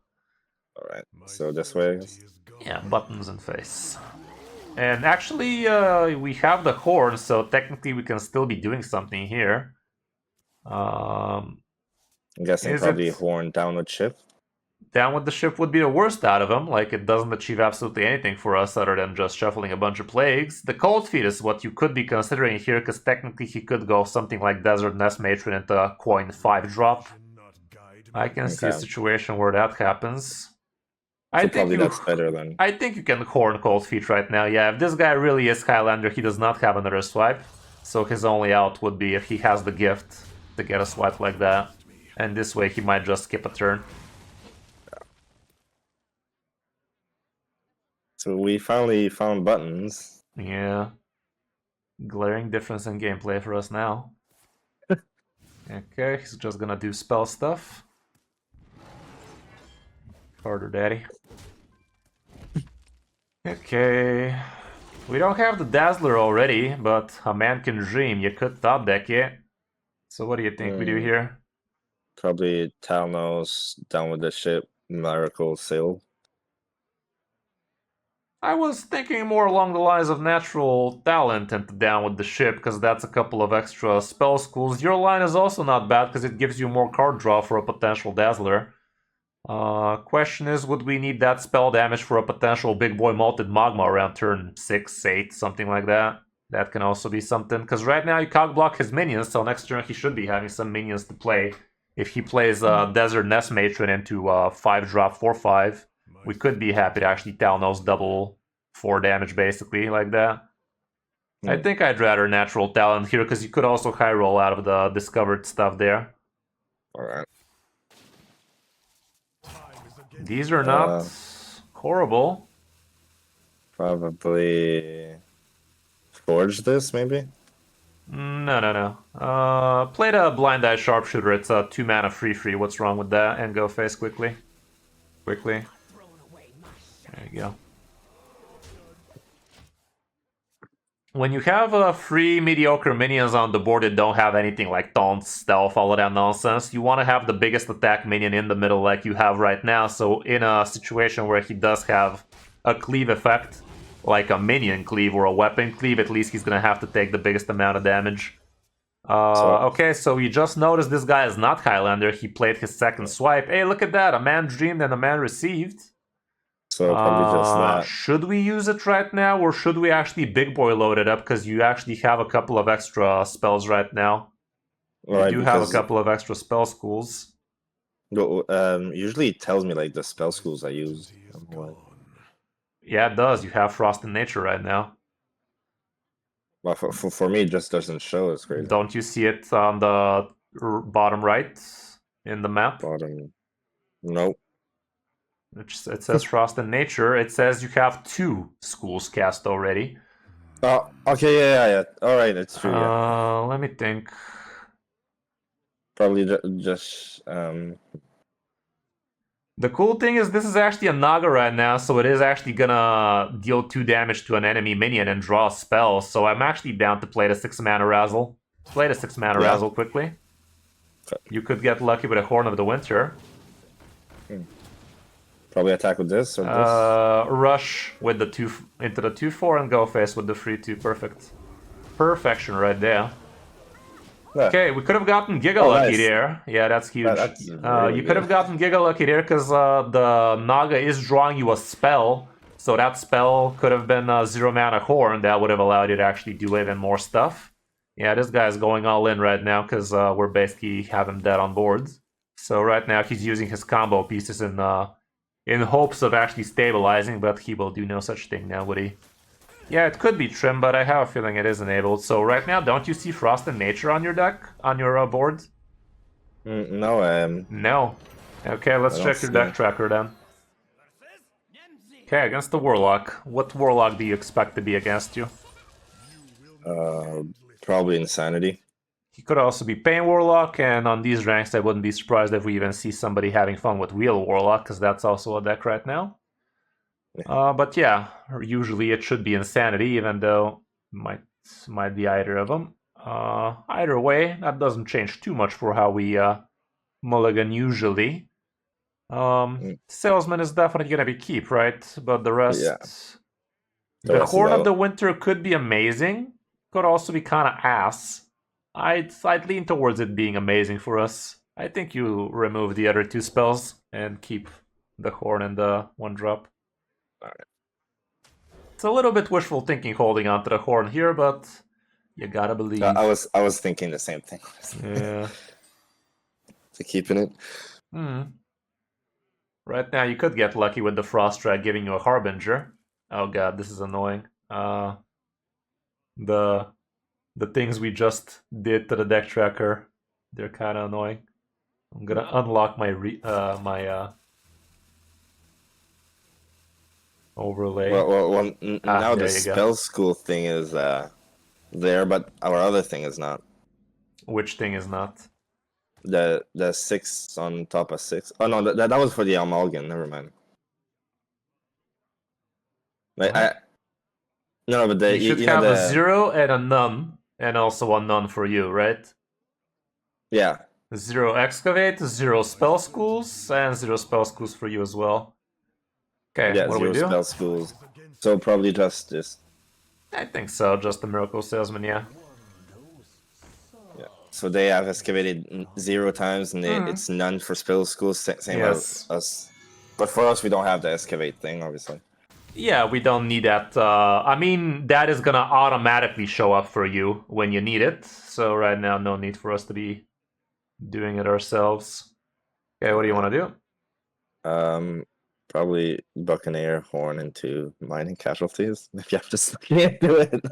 Alright, so this way, I guess. Yeah, buttons and face. And actually, we have the horn, so technically we can still be doing something here. I'm guessing Is probably it- Horn down with Shift. Down with the shift would be the worst out of them. Like, it doesn't achieve absolutely anything for us other than just shuffling a bunch of plagues. The Cold Feet is what you could be considering here, because technically he could go something like Desert Nest Matron into a coin 5-drop. I can see a Okay. situation where that happens. So probably that's better than... I think you can horn Cold Feet right now. Yeah, if this guy really is Highlander, he does not have another swipe. So his only out would be if he has the gift to get a swipe like that. And this way he might just skip a turn. So we finally found buttons. Yeah. Glaring difference in gameplay for us now. Okay, he's just gonna do spell stuff. Harder, daddy. Okay. We don't have the Dazzler already, but a man can dream. You could top deck it. So what do you think we do here? Probably Talnos down with the ship. Miracle Sail. I was thinking more along the lines of natural talent and down with the ship, because that's a couple of extra spell schools. Your line is also not bad, because it gives you more card draw for a potential Dazzler. Question is, would we need that spell damage for a potential big boy Malted Magma around turn 6, 8, something like that? That can also be something, because right now you cog block his minions, so next turn he should be having some minions to play. If he plays Desert Nest Matron into 5-drop 4/5, we could be happy to actually Talnos double 4 damage basically, like that. I think I'd rather natural talent here, because you could also high roll out of the discovered stuff there. Alright. These are not horrible. Probably forge this, maybe? No. Play the Blind Eye Sharpshooter. It's a 2 mana free. What's wrong with that? And go face quickly. There you go. When you have free mediocre minions on the board that don't have anything like taunt, stealth, all of that nonsense, you want to have the biggest attack minion in the middle like you have right now. So in a situation where he does have a cleave effect, like a minion cleave or a weapon cleave, at least he's going to have to take the biggest amount of damage. Okay, so you just noticed this guy is not Highlander. He played his second swipe. Hey, look at that. A man dreamed and a man received. So probably just that. Should we use it right now, or should we actually big boy load it up? Because you actually have a couple of extra spells right now. Right, you do have a couple of extra spell schools. Usually it tells me like the spell schools I use. Yeah, it does. You have Frost in Nature right now. Well, for me, it just doesn't show. It's crazy. Don't you see it on the bottom right in the map? Bottom. Nope. It says Frost in Nature. It says you have 2 schools cast already. Oh, okay, yeah. All right, it's true. Yeah. Let me think. Probably just. The cool thing is this is actually a Naga right now, so it is actually gonna deal 2 damage to an enemy minion and draw a spell. So I'm actually down to play the 6 mana Razzle. Play the 6 mana Razzle quickly. Okay. You could get lucky with a Horn of the Winter. Probably attack with this or this. Rush with the 2 into the 2/4 and go face with the 3/2. Perfect. Perfection right there. Yeah. Okay, we could have gotten Giga Lucky there. Yeah, that's huge. That's really you could have gotten Giga Lucky there because the Naga is drawing you a spell. So that spell could have been a 0 mana Horn. That would have allowed you to actually do even more stuff. Yeah, this guy's going all in right now because we're basically have him dead on board. So right now he's using his combo pieces in hopes of actually stabilizing, but he will do no such thing now, would he? Yeah, it could be Trim, but I have a feeling it is enabled. So right now, don't you see Frost in Nature on your deck, on your board? No. No. Okay, let's check your deck tracker then. Okay, against the Warlock. What Warlock do you expect to be against you? Probably Insanity. He could also be Pain Warlock, and on these ranks, I wouldn't be surprised if we even see somebody having fun with Wheel Warlock, because that's also a deck right now. But yeah, usually it should be Insanity, even though it might be either of them. Either way, that doesn't change too much for how we mulligan usually. Salesman is definitely gonna be keep, right? But the rest... Yeah. The Horn of the Winter could be amazing. Could also be kind of ass. I'd lean towards it being amazing for us. I think you remove the other 2 spells and keep the Horn and the 1-drop. Alright. It's a little bit wishful thinking holding onto the Horn here, but you gotta believe. I was thinking the same thing. Yeah. To keeping it. Right now you could get lucky with the Frost Drag giving you a Harbinger. Oh god, this is annoying. The things we just did to the deck tracker, they're kind of annoying. I'm gonna unlock my overlay. Well, now the there you spell school thing is there, but our other thing is not. Which thing is not? The 6 on top of 6. Oh no, that was for the Mulligan. Never mind. Like no, but you should have a 0 and a none. And also a none for you, right? Yeah. 0 Excavate, 0 Spell Schools, and 0 Spell Schools for you as well. Okay, Yeah, what do 0 we do? spell schools. So probably just this. I think so, just the Miracle Salesman, yeah. Yeah. So they have excavated 0 times, and it's none for spell schools, same as us. But for us, we don't have the excavate thing, obviously. Yeah, we don't need that. I mean, that is gonna automatically show up for you when you need it. So right now, no need for us to be doing it ourselves. Okay, what do you want to do? Probably Buccaneer, Horn, into Mining Casualties. Maybe I'm just looking into it.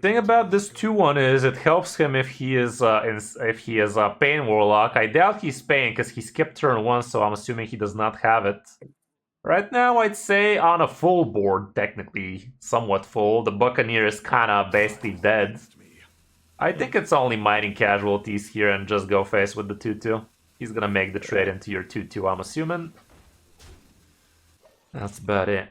Thing about this 2-1 is it helps him if he is a Pain Warlock. I doubt he's Pain because he skipped turn 1, so I'm assuming he does not have it. Right now, I'd say on a full board, technically somewhat full, the Buccaneer is kind of basically dead. I think it's only mining casualties here and just go face with the 2-2. He's gonna make the trade into your 2-2, I'm assuming. That's about it.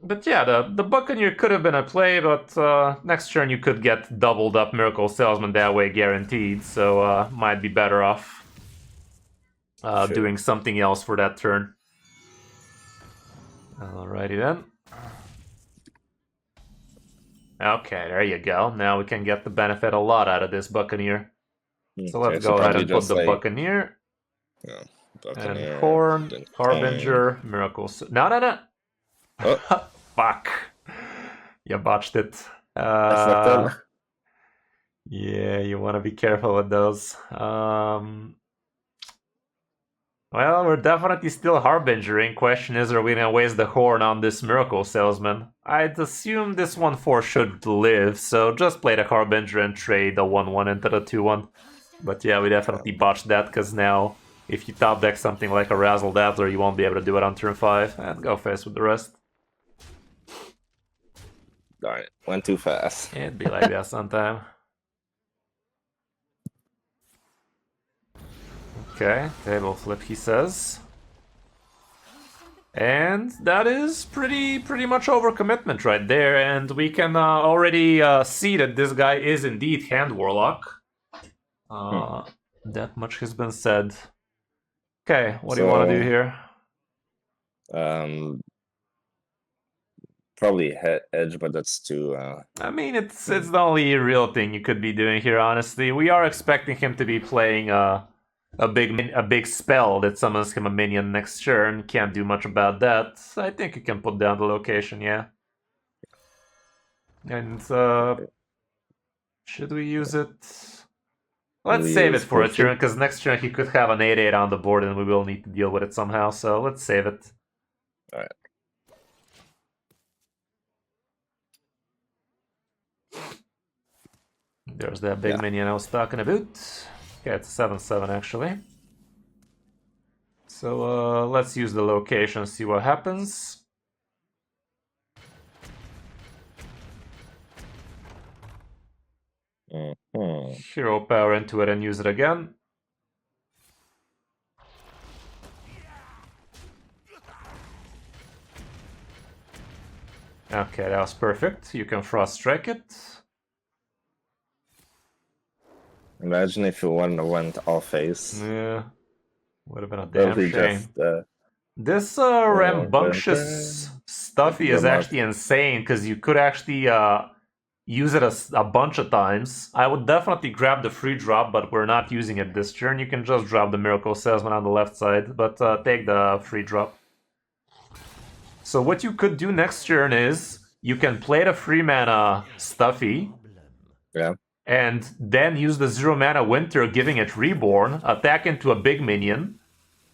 But yeah, the Buccaneer could have been a play, but next turn you could get doubled up Miracle Salesman that way guaranteed, so might be better off doing something else for that turn. Alrighty then. Okay, there you go. Now we can get the benefit a lot out of this Buccaneer. So let's go ahead and put the Buccaneer. Yeah, Buccaneer. And Horn, Harbinger, Miracles. No. Oh. Fuck. You botched it. I fucked up. Yeah, you want to be careful with those. Well, we're definitely still Harbingering. Question is, are we gonna waste the Horn on this Miracle Salesman? I'd assume this 1-4 should live, so just play the Harbinger and trade the 1-1 into the 2-1. But yeah, we definitely botched that, because now, if you top deck something like a Razzler, you won't be able to do it on turn 5, and go face with the rest. Darn it, went too fast. It'd be like that sometime. Okay, table flip, he says. And that is pretty much overcommitment right there, and we can already see that this guy is indeed Hand Warlock. That much has been said. Okay, what do you want to do here? Probably Edge, but that's too... I mean, it's the only real thing you could be doing here, honestly. We are expecting him to be playing a big spell that summons him a minion next turn. Can't do much about that. I think you can put down the location, yeah. And should we use it? Let's save it for a turn, because next turn he could have an 8-8 on the board and we will need to deal with it somehow, so let's save it. Alright. There's that big minion I was talking about. Okay, it's a 7-7 actually. So let's use the location, see what happens. Hero power into it and use it again. Okay, that was perfect. You can Frost Strike it. Imagine if you went all face. Yeah, would have been a damn shame. Just, this rambunctious Stuffy is actually insane, because you could actually use it a bunch of times. I would definitely grab the free drop, but we're not using it this turn. You can just drop the Miracle Salesman on the left side, but take the free drop. So what you could do next turn is, you can play the free mana Stuffy. Yeah. And then use the 0 mana Winter, giving it Reborn, attack into a big minion,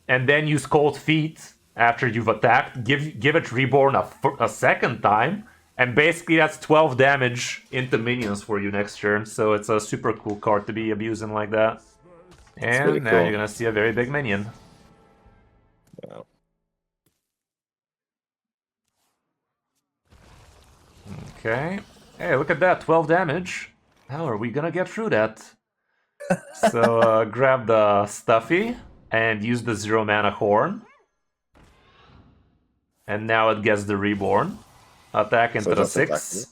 and then use Cold Feet after you've attacked, give it Reborn a second time, and basically that's 12 damage into minions for you next turn, so it's a super cool card to be abusing like that. And really now cool. You're gonna see a very big minion. Yeah. Okay. Hey, look at that, 12 damage. How are we gonna get through that? So grab the Stuffy and use the 0 mana Horn. And now it gets the Reborn. Attack into the 6.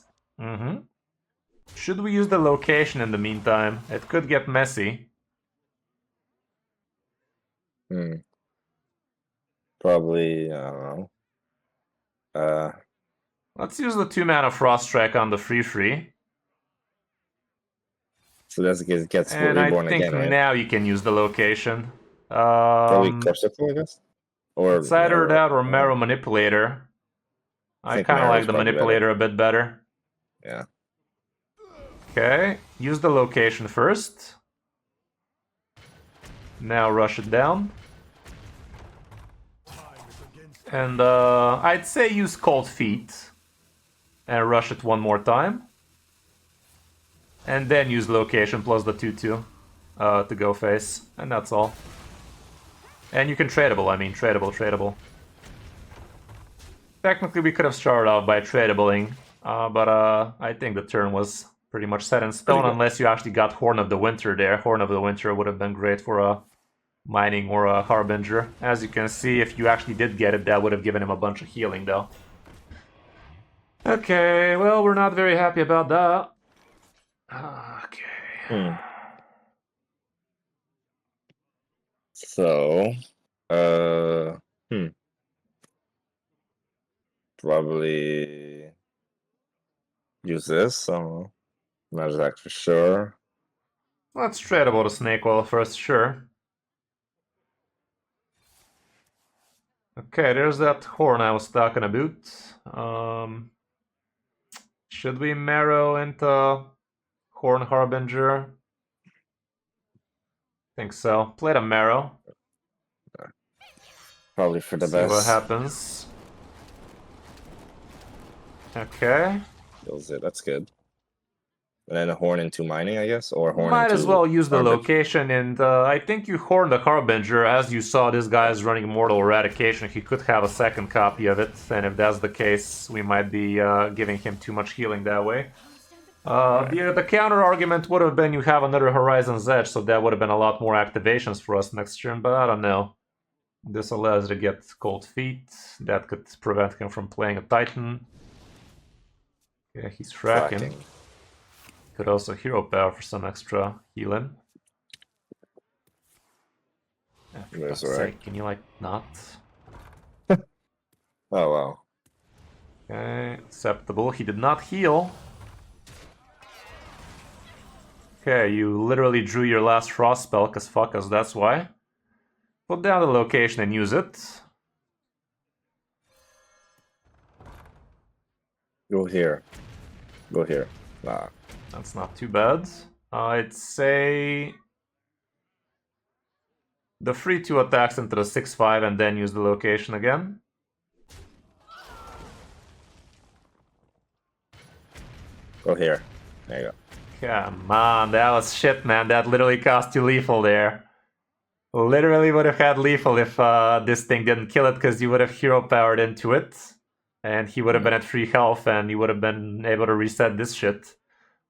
Should we use the location in the meantime? It could get messy. Probably, I don't know. Let's use the 2 mana Frost Strike on the free. So that's it gets and Reborn again, right? I think now you can use the location. Probably Corsicle, I guess? Or it's either that or Marrow Manipulator. I kind of like the Manipulator a bit better. Yeah. Okay, use the location first. Now rush it down. And I'd say use Cold Feet. And rush it one more time. And then use location plus the 2-2 to go face. And that's all. And you can tradable, tradable. technically we could have started off by tradabling, but I think the turn was pretty much set in stone unless you actually got Horn of the Winter there. Horn of the Winter would have been great for a mining or a Harbinger. As you can see, if you actually did get it, that would have given him a bunch of healing though. Okay, well, we're not very happy about that. Okay. So, probably use this. I don't know. Not exactly sure. Let's trade about a Snake Oil first, sure. Okay, there's that Horn I was talking about. Should we marrow into Horn Harbinger? Think so. Play the marrow. Probably for the See best. what happens. Okay. Kills it. That's good. And then a Horn into mining, I guess, or Horn Might into as well use the Harbinger. location, and I think you Horn the Harbinger. As you saw, this guy is running Mortal Eradication. He could have a second copy of it, and if that's the case, we might be giving him too much healing that way. The counter argument would have been you have another Horizon's Edge, so that would have been a lot more activations for us next turn, but I don't know. This allows you to get Cold Feet. That could prevent him from playing a Titan. Yeah, he's fracking. Could also Hero Power for some extra healing. For God's sake, can you, like, not? Oh, wow. Okay, acceptable. He did not heal. Okay, you literally drew your last Frost spell, cause fuck us, that's why. Put down the location and use it. Go here. Go here. Nah. That's not too bad. I'd say the free 2 attacks into the 6/5 and then use the location again. Go here. There you go. Come on, that was shit, man. That literally cost you lethal there. Literally would have had lethal if this thing didn't kill it, because you would have hero powered into it. And he would have been at 3 health, and you would have been able to reset this shit.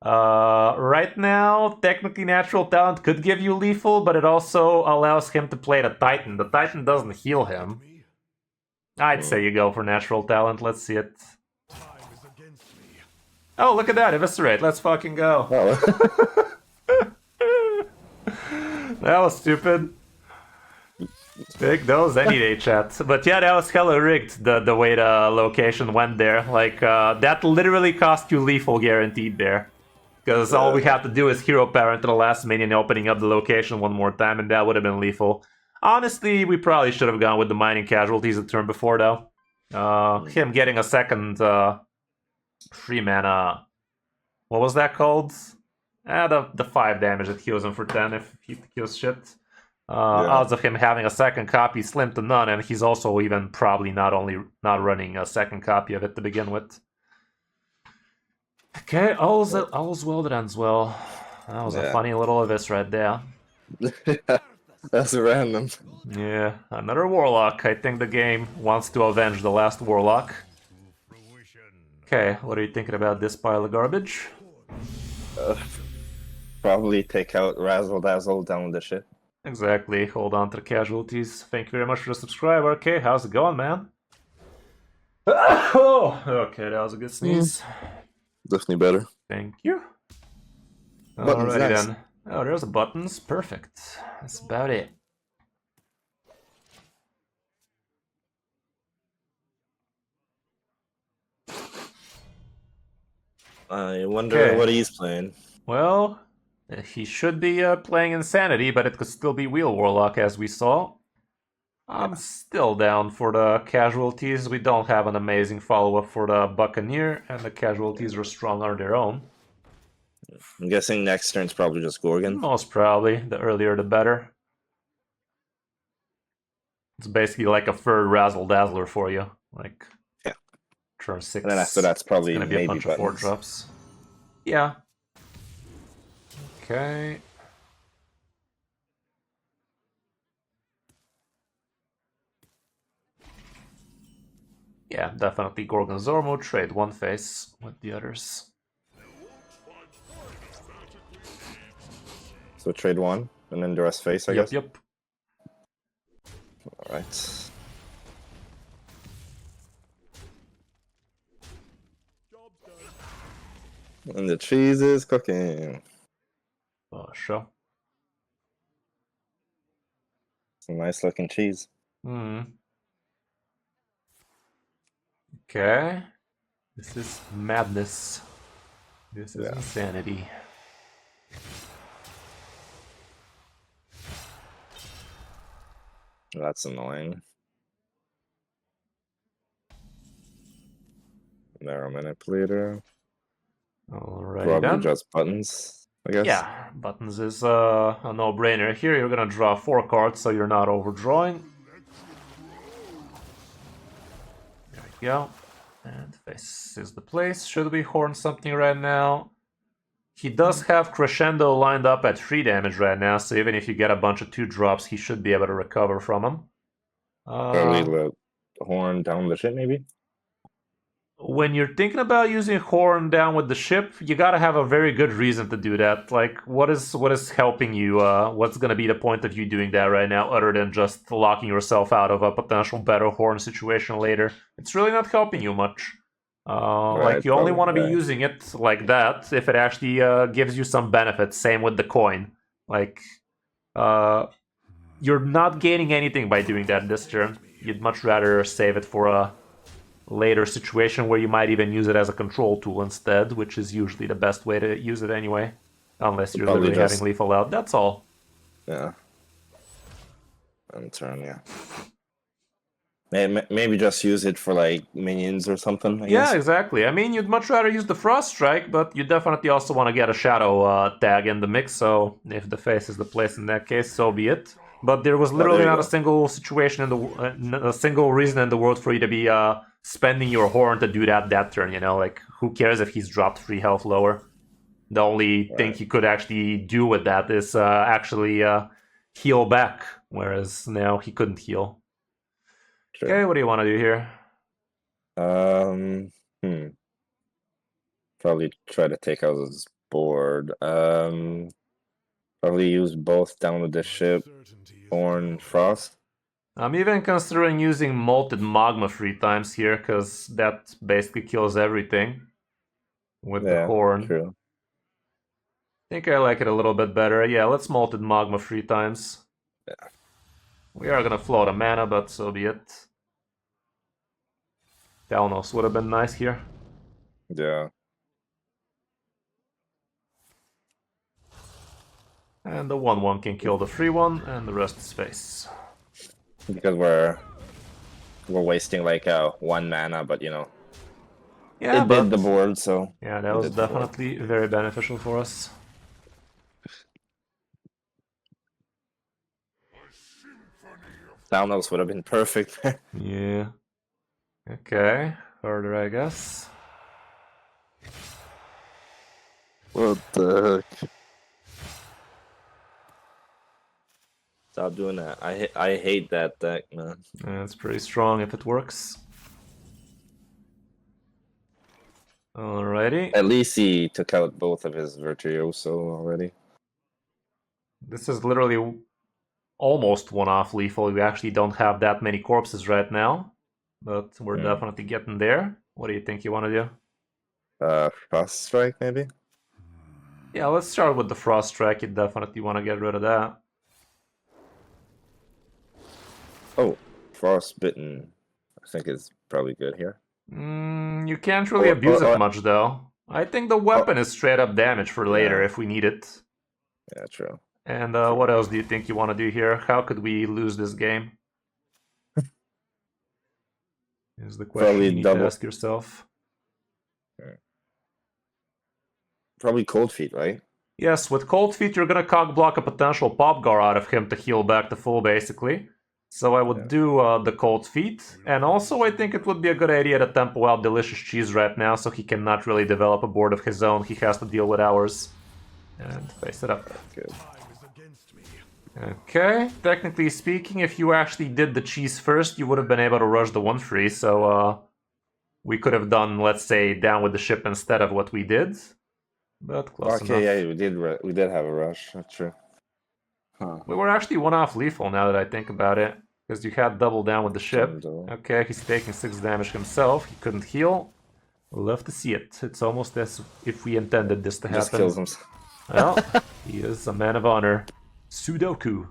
Right now, technically Natural Talent could give you lethal, but it also allows him to play the Titan. The Titan doesn't heal him. I'd say you go for Natural Talent. Let's see it. Oh, look at that, Eviscerate. Let's fucking go. Oh. That was stupid. Take those any day, chat. But yeah, that was hella rigged, the way the location went there. Like, that literally cost you lethal guaranteed there. Because all we have to do is hero power into the last minion, opening up the location one more time, and that would have been lethal. Honestly, we probably should have gone with the mining casualties the turn before, though. Him getting a second 3 mana. What was that called? The 5 damage that heals him for 10 if he kills shit. Odds of him having a second copy slim to none, and he's also even probably not running a second copy of it to begin with. Okay, all's well that ends well. That was a funny little abyss right there. That's random. Yeah, another Warlock. I think the game wants to avenge the last Warlock. Okay, what are you thinking about this pile of garbage? Probably take out Razzle Dazzle down with the shit. Exactly, hold on to the casualties. Thank you very much for the subscribe. Okay, how's it going, man? Oh, okay, that was a good sneeze. Definitely better. Thank you. Buttons, Alrighty nice. then. Oh, there's the buttons. Perfect. That's about it. I wonder what he's playing. Well, he should be playing Insanity, but it could still be Wheel Warlock, as we saw. I'm still down for the casualties. We don't have an amazing follow-up for the Buccaneer, and the casualties are strong on their own. I'm guessing next turn's probably just Gorgon. Most probably. The earlier the better. It's basically like a third Razzle Dazzler for you. Like, turn 6. And then after that's probably gonna be maybe a bunch of 4-drops. Yeah. Okay. Yeah, definitely Gorgonzormo, trade one face with the others. So trade one, and then the rest face, I guess? Yep. Alright. And the cheese is cooking. Sure. It's a nice looking cheese. Okay. This is madness. This is insanity. That's annoying. Narrow manipulator. Alright, Probably then. just buttons, I guess. Yeah, buttons is a no-brainer. Here you're gonna draw 4 cards, so you're not overdrawing. There we go. And face is the place. Should we horn something right now? He does have Crescendo lined up at 3 damage right now, so even if you get a bunch of 2-drops, he should be able to recover from them. Probably the horn down the ship, maybe? When you're thinking about using horn down with the ship, you gotta have a very good reason to do that. Like, what is helping you? What's gonna be the point of you doing that right now, other than just locking yourself out of a potential better horn situation later? It's really not helping you much. Like, you only want to be using it like that if it actually gives you some benefits. Same with the coin. Like, you're not gaining anything by doing that this turn. You'd much rather save it for a later situation where you might even use it as a control tool instead, which is usually the best way to use it anyway. Unless you're literally having lethal out. That's all. Yeah. And turn, yeah. Maybe just use it for, like, minions or something, I guess. Exactly. I mean, you'd much rather use the Frost Strike, but you definitely also want to get a Shadow tag in the mix, so if the face is the place in that case, so be it. But there was literally not a single situation in the a single reason in the world for you to be spending your horn to do that turn, you know? Like, who cares if he's dropped 3 health lower? The only thing he could actually do with that is actually heal back, whereas now he couldn't heal. Sure. Okay, what do you want to do here? Probably try to take out his board. Probably use both down with the ship, Horn, Frost. I'm even considering using Molted Magma 3 times here, because that basically kills everything with the horn. True. I think I like it a little bit better. Yeah, let's Molted Magma 3 times. Yeah. We are gonna float a mana, but so be it. Dalnos would have been nice here. Yeah. And the 1/1 can kill the 3/1, and the rest is face. Because we're wasting like 1 mana, but you know, it did the board, so yeah, that was definitely very beneficial for us. Dalnos would have been perfect. Yeah. Okay, further, I guess. What the heck? Stop doing that. I hate that deck, man. Yeah, it's pretty strong if it works. Alrighty. At least he took out both of his Virtuoso already. This is literally almost one-off lethal. We actually don't have that many corpses right now, but we're definitely getting there. What do you think you want to do? Frost Strike, maybe? Yeah, let's start with the Frost Strike. You definitely want to get rid of that. Oh, Frostbitten, I think is probably good here. You can't really abuse it much, though. I think the weapon is straight up damage for later if we need it. Yeah, true. And what else do you think you want to do here? How could we lose this game? Is the question you need to ask yourself. Probably Cold Feet, right? Yes, with Cold Feet, you're going to cock block a potential Pop Gar out of him to heal back to full, basically. So I would do the Cold Feet. And also, I think it would be a good idea to tempo out Delicious Cheese right now, so he cannot really develop a board of his own. He has to deal with ours. And face it up. Good. Okay, technically speaking, if you actually did the cheese first, you would have been able to rush the 1/3, so we could have done, let's say, down with the ship instead of what we did. But close enough. Okay, yeah, we did have a rush. That's true. Huh. We were actually one off lethal now that I think about it. Because you had double down with the ship. Okay, he's taking 6 damage himself. He couldn't heal. Love to see it. It's almost as if we intended this to happen. Just kills him. Well, he is a man of honor. Sudoku.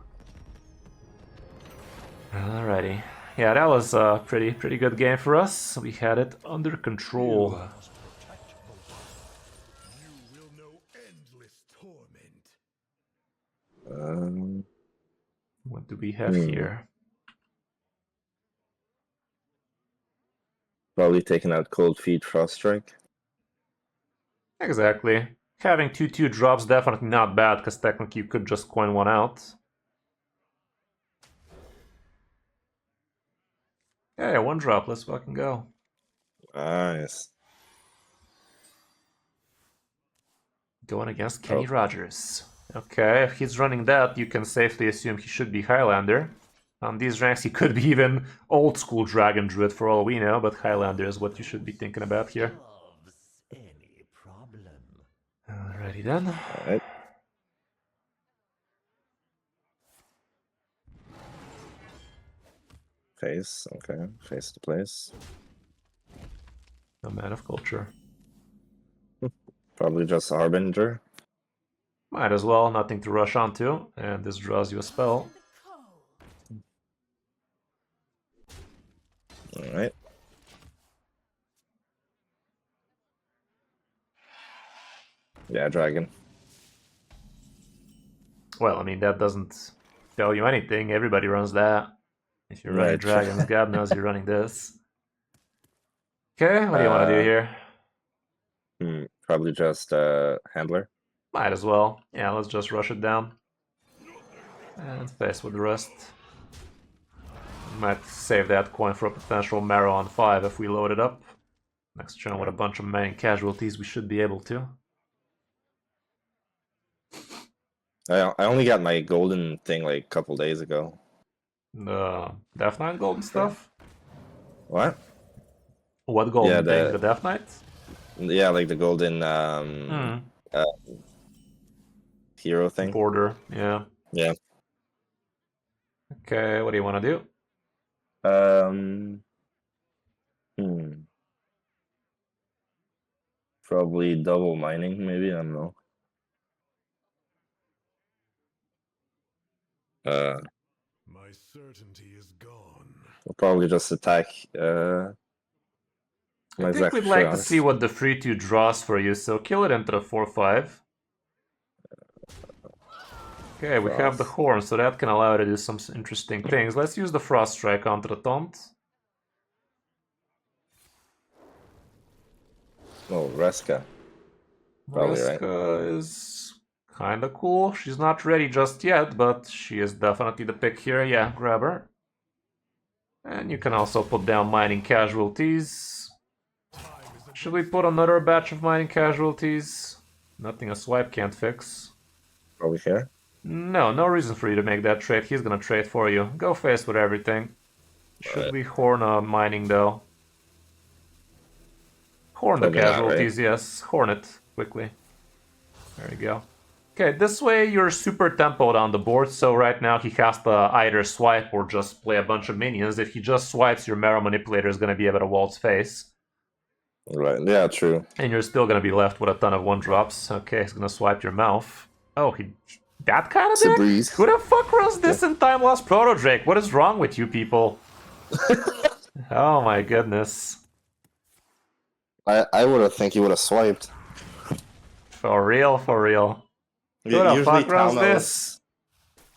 Alrighty. Yeah, that was a pretty good game for us. We had it under control. You will know endless torment. What do we have here? Probably taking out Cold Feet, Frost Strike. Exactly. Having 2/2 drops definitely not bad, because technically you could just coin one out. Yeah, 1 drop, let's fucking go. Nice. Going against Kenny Rogers. Okay, if he's running that, you can safely assume he should be Highlander. On these ranks, he could be even old school Dragon Druid for all we know, but Highlander is what you should be thinking about here. Any problem. Alrighty then. Alright. Face, okay. Face to place. A man of culture. Probably just Harbinger. Might as well, nothing to rush onto, and this draws you a spell. Alright. Yeah, dragon. Well, I mean, that doesn't tell you anything. Everybody runs that. If you're running Right. dragons, God knows you're running this. Okay, what do you want to do here? Probably just handler. Might as well. Yeah, let's just rush it down. And face with the rest. Might save that coin for a potential Marrow on 5 if we load it up. Next turn with a bunch of main casualties, we should be able to. I only got my golden thing like a couple days ago. The Death Knight golden stuff? What? What golden Yeah, thing? The Death Knight? Yeah, like the golden hero thing. Border, yeah. Yeah. Okay, what do you want to do? Probably double mining, maybe, I don't know. My certainty is gone. We'll probably just attack I think we'd like to see what the 3/2 draws for you, so kill it into the 4/5. Okay, we have the horn, so that can allow you to do some interesting things. Let's use the Frost Strike onto the taunt. Oh, Reska. Probably, right? Reska is kinda cool. She's not ready just yet, but she is definitely the pick here. Yeah, grab her. And you can also put down mining casualties. Should we put another batch of mining casualties? Nothing a swipe can't fix. Probably here. No, no reason for you to make that trade. He's gonna trade for you. Go face with everything. Should we horn a mining though? Horn the casualties, yes. Horn it quickly. There you go. Okay, this way you're super tempoed on the board, so right now he has to either swipe or just play a bunch of minions. If he just swipes, your Marrow Manipulator is gonna be able to waltz face. Right, yeah, true. And you're still gonna be left with a ton of 1-drops. Okay, he's gonna swipe your mouth. Oh, he... That kind of It's a deck? breeze. Who the fuck runs this in Time Lost Proto Drake? What is wrong with you people? Oh my goodness. I would have think you would have swiped. For real, for real. Who the fuck runs this?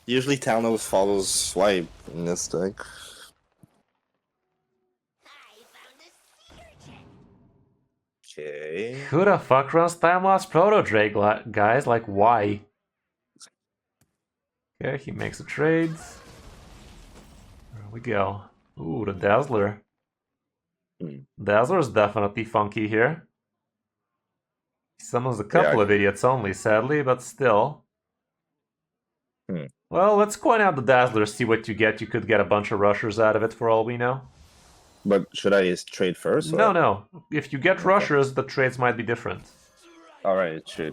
Usually Talnos follows swipe in this deck. Okay. Who the fuck runs Time Lost Proto Drake, guys? Like, why? Okay, he makes a trade. There we go. Ooh, the Dazzler. Dazzler's definitely funky here. He summons a couple of idiots only, sadly, but still. Well, let's coin out the Dazzler, see what you get. You could get a bunch of rushers out of it for all we know. But should I trade first? Or? No. If you get rushers, the trades might be different. Alright, true.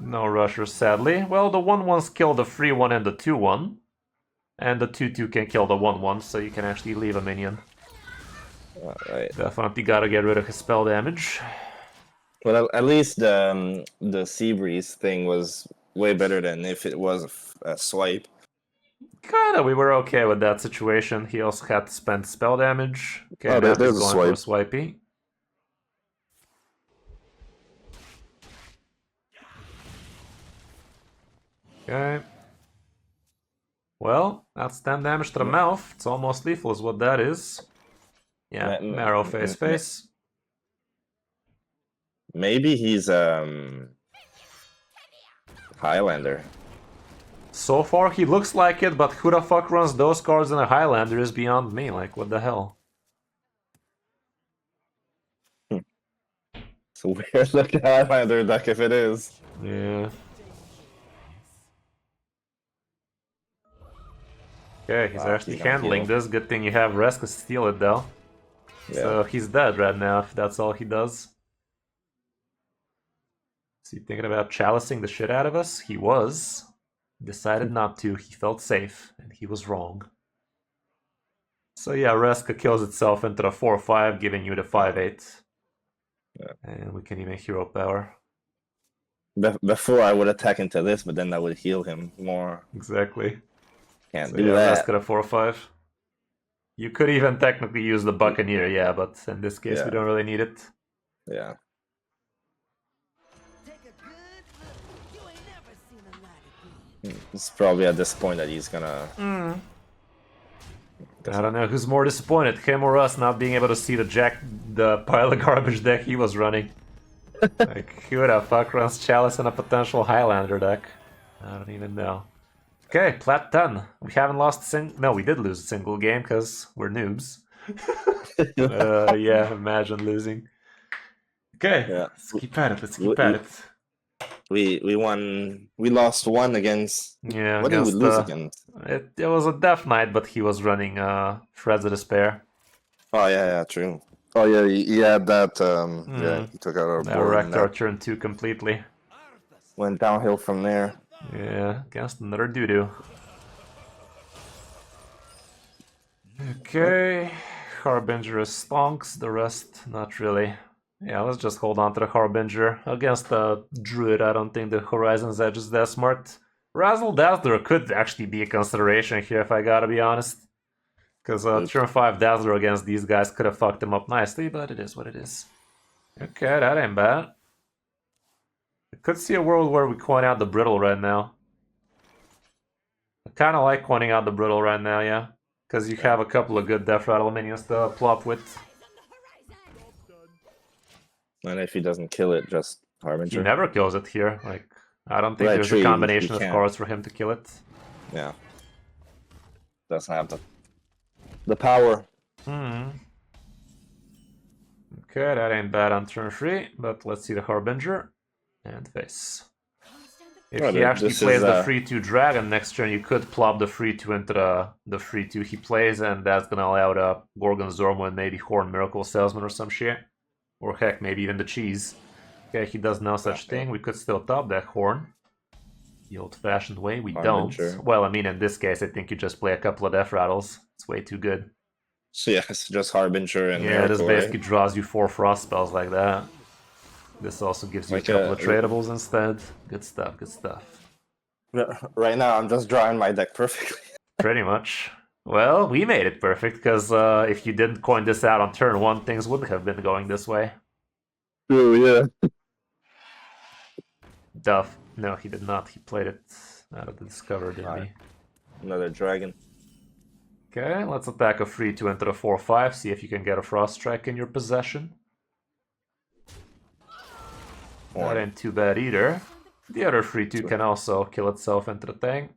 No rushers, sadly. Well, the 1/1s kill the 3/1 and the 2/1. And the 2/2 can kill the 1/1, so you can actually leave a minion. Alright. Definitely gotta get rid of his spell damage. Well, at least the Sea Breeze thing was way better than if it was a swipe. Kinda, we were okay with that situation. He also had to spend spell damage. Okay, Oh, now there's he's a going for a swipey. Okay. Well, that's 10 damage to the mouth. It's almost lethal is what that is. Yeah, marrow face. Maybe he's Highlander. So far he looks like it, but who the fuck runs those cards in a Highlander is beyond me. Like, what the hell? It's a weird looking Highlander deck if it is. Yeah. Okay, he's actually handling this. Good thing you have Resk to steal it though. Yeah. So he's dead right now if that's all he does. Is he thinking about chalicing the shit out of us? He was. Decided not to. He felt safe, and he was wrong. So yeah, Reska kills itself into the 4/5, giving you the 5/8. Yeah. And we can even hero power. Before I would attack into this, but then that would heal him more. Exactly. Can't So do yeah, that. Reska to 4/5. You could even technically use the Buccaneer, yeah, but in this case we don't really need it. Yeah. It's probably at this point that he's gonna. I don't know who's more disappointed, him or us, not being able to see the pile of garbage deck he was running. Like, who the fuck runs Chalice in a potential Highlander deck? I don't even know. Okay, plat 10. We haven't lost no, we did lose a single game because we're noobs. Yeah, imagine losing. Okay, Yeah. let's keep at it. We won. We lost one against. Yeah, What did we lose against? It was a Death Knight, but he was running Shreds of Despair. Oh yeah, true. Oh yeah, he had that. Yeah, he took out our That board. wrecked our turn 2 completely. Went downhill from there. Yeah, against another doo-doo. Okay, Harbinger is stonks, the rest not really. Yeah, let's just hold on to the Harbinger. Against the Druid, I don't think the Horizon's Edge is that smart. Razzler could actually be a consideration here, if I gotta be honest. Because turn 5 Dazzler against these guys could have fucked him up nicely, but it is what it is. Okay, that ain't bad. I could see a world where we coin out the Brittle right now. I kind of like coining out the Brittle right now, yeah. Because you have a couple of good Death Rattle minions to plop with. And if he doesn't kill it, just Harbinger. He never kills it here. Like, I don't think Right, there's true, a he combination of can't. cards for him to kill it. Yeah. Doesn't have the power. Okay, that ain't bad on turn 3, but let's see the Harbinger. And face. If Oh, he actually this plays is, the 3/2 Dragon next turn, you could plop the 3/2 into the 3/2 he plays, and that's gonna allow the Gorgon Zormo and maybe Horn Miracle Salesman or some shit. Or heck, maybe even the Cheese. Okay, he does no such thing. We could still top that Horn. The old-fashioned way, we Harbinger. don't. Well, I mean, in this case, I think you just play a couple of Death Rattles. It's way too good. So yeah, it's just Harbinger and Yeah, this Miracle, basically right? draws you 4 Frost spells like that. This also gives you Like a couple a- of tradables instead. Good stuff, good stuff. Right now, I'm just drawing my deck perfectly. Pretty much. Well, we made it perfect, because if you didn't coin this out on turn 1, things wouldn't have been going this way. True, yeah. Duff. No, he did not. He played it out of the Discover, didn't he? Another dragon. Okay, let's attack a 3/2 into the 4/5, see if you can get a Frost Strike in your possession. That ain't too bad either. The other 3/2 can also kill itself into the thing.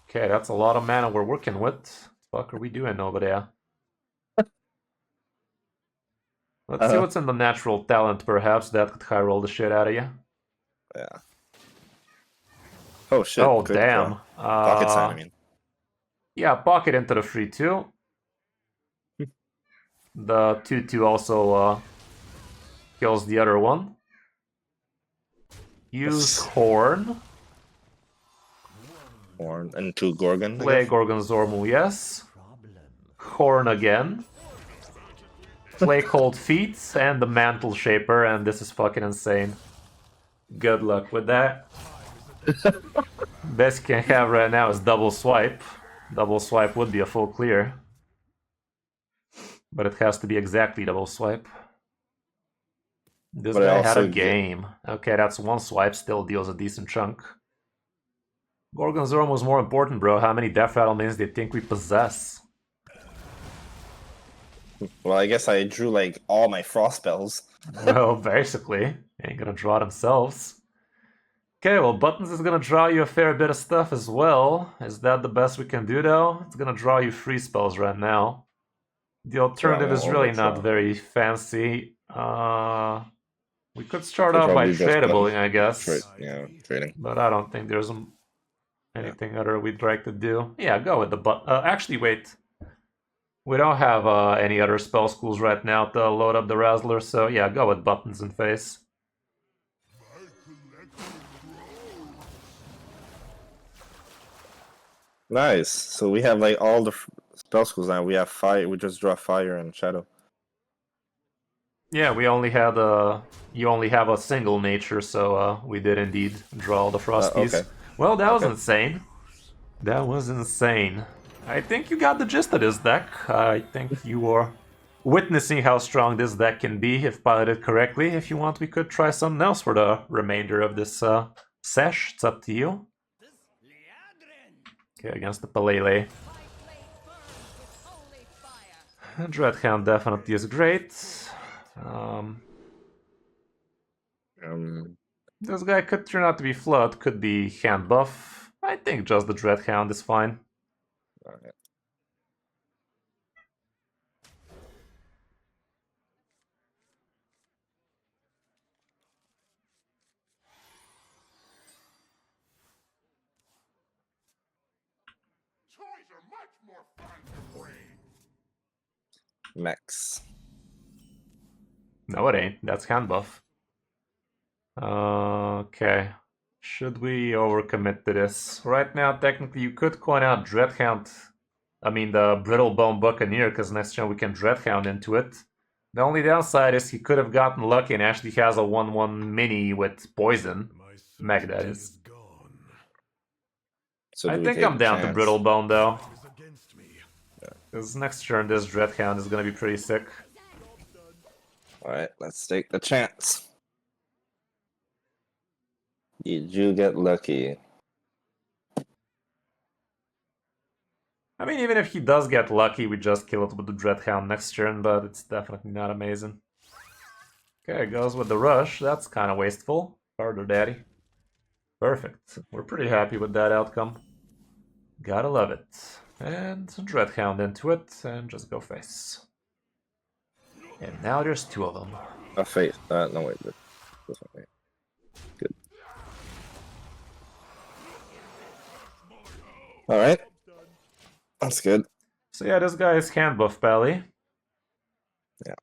Okay, that's a lot of mana we're working with. Fuck are we doing over there? Let's see what's in the natural talent, perhaps. That could high roll the shit out of you. Yeah. Oh shit. Oh, good damn. call. Pocket sign, I mean. Yeah, pocket into the 3/2. The 2/2 also kills the other one. Use Horn. Horn and 2 Gorgon. Play Gorgon Zormu, yes. Horn again. Play Cold Feet and the Mantle Shaper, and this is fucking insane. Good luck with that. Best you can have right now is double swipe. Double swipe would be a full clear. But it has to be exactly double swipe. This guy had a game. Okay, that's one swipe, still deals a decent chunk. Gorgon Zorm was more important, bro. How many Death Rattle minions do you think we possess? Well, I guess I drew like all my frost spells. Well, basically. Ain't gonna draw themselves. Okay, well, Buttons is gonna draw you a fair bit of stuff as well. Is that the best we can do, though? It's gonna draw you free spells right now. The alternative is really not very fancy. We could start off by tradabling, I guess. Yeah, trading. But I don't think there's anything other we'd like to do. Yeah, go with the actually, wait. We don't have any other spell schools right now to load up the Razzler, so yeah, go with Buttons and Face. Nice. So we have like all the spell schools now. We have fire. We just draw fire and shadow. Yeah, we only had you only have a single nature, so we did indeed draw the Frosties. Okay. Well, that was insane. That was insane. I think you got the gist of this deck. I think you are witnessing how strong this deck can be if piloted correctly. If you want, we could try something else for the remainder of this sesh. It's up to you. Okay, against the Palele. Dreadhound definitely is great. This guy could turn out to be Flood, could be hand buff. I think just the Dreadhound is fine. Alright. Toys are much more fun to bring. Max. No, it ain't. That's hand buff. Okay. Should we overcommit to this? Right now, technically, you could coin out Dreadhound. I mean, the Brittlebone Buccaneer, because next turn we can Dreadhound into it. The only downside is he could have gotten lucky and actually has a 1/1 mini with poison. Meg, that is. So I think I'm down to Brittlebone, though. Because next turn, this Dreadhound is going to be pretty sick. Alright, let's take the chance. Did you get lucky? I mean, even if he does get lucky, we just kill it with the Dreadhound next turn, but it's definitely not amazing. Okay, goes with the Rush. That's kind of wasteful. Harder, daddy. Perfect. We're pretty happy with that outcome. Gotta love it. And Dreadhound into it, and just go face. And now there's two of them. A face. No, wait. This one, wait. Good. Alright. That's good. So yeah, this guy is hand buff Pally. Yeah.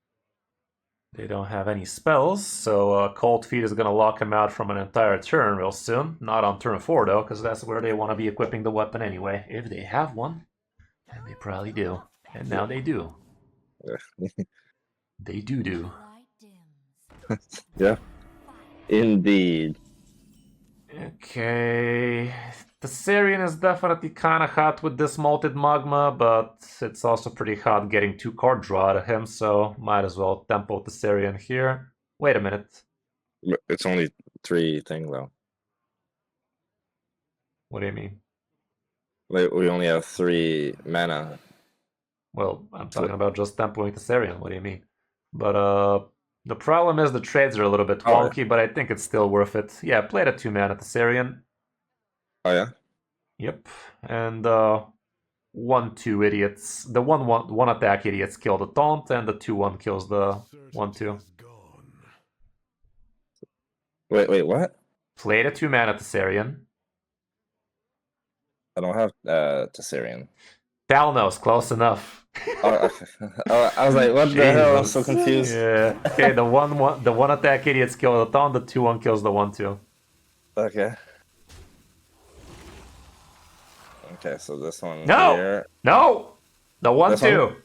They don't have any spells, so Cold Feet is gonna lock him out from an entire turn real soon. Not on turn 4 though, because that's where they want to be equipping the weapon anyway. If they have one. And they probably do. And now they do. They do. Yeah. Indeed. Okay. Thessarian is definitely kind of hot with this Malted Magma, but it's also pretty hot getting 2 card draw out of him, so might as well tempo Thessarian here. Wait a minute. It's only 3 thing though. What do you mean? Like, we only have 3 mana. Well, I'm talking about just tempoing Thessarian. What do you mean? But the problem is the trades are a little bit wonky, but I think it's still worth it. Yeah, play the 2 mana Thessarian. Oh yeah? Yep. And 1/2 idiots. The 1 attack idiots kill the taunt, and the 2/1 kills the 1/2. Wait, what? Play the 2 mana Thessarian. I don't have Thessarian. Talnos, close enough. I was like, what the hell? I'm so confused. Yeah. Okay, the one attack idiots kill the taunt, the 2-1 kills the 1-2. Okay. Okay, so this one No! here. No! The 1-2. This one?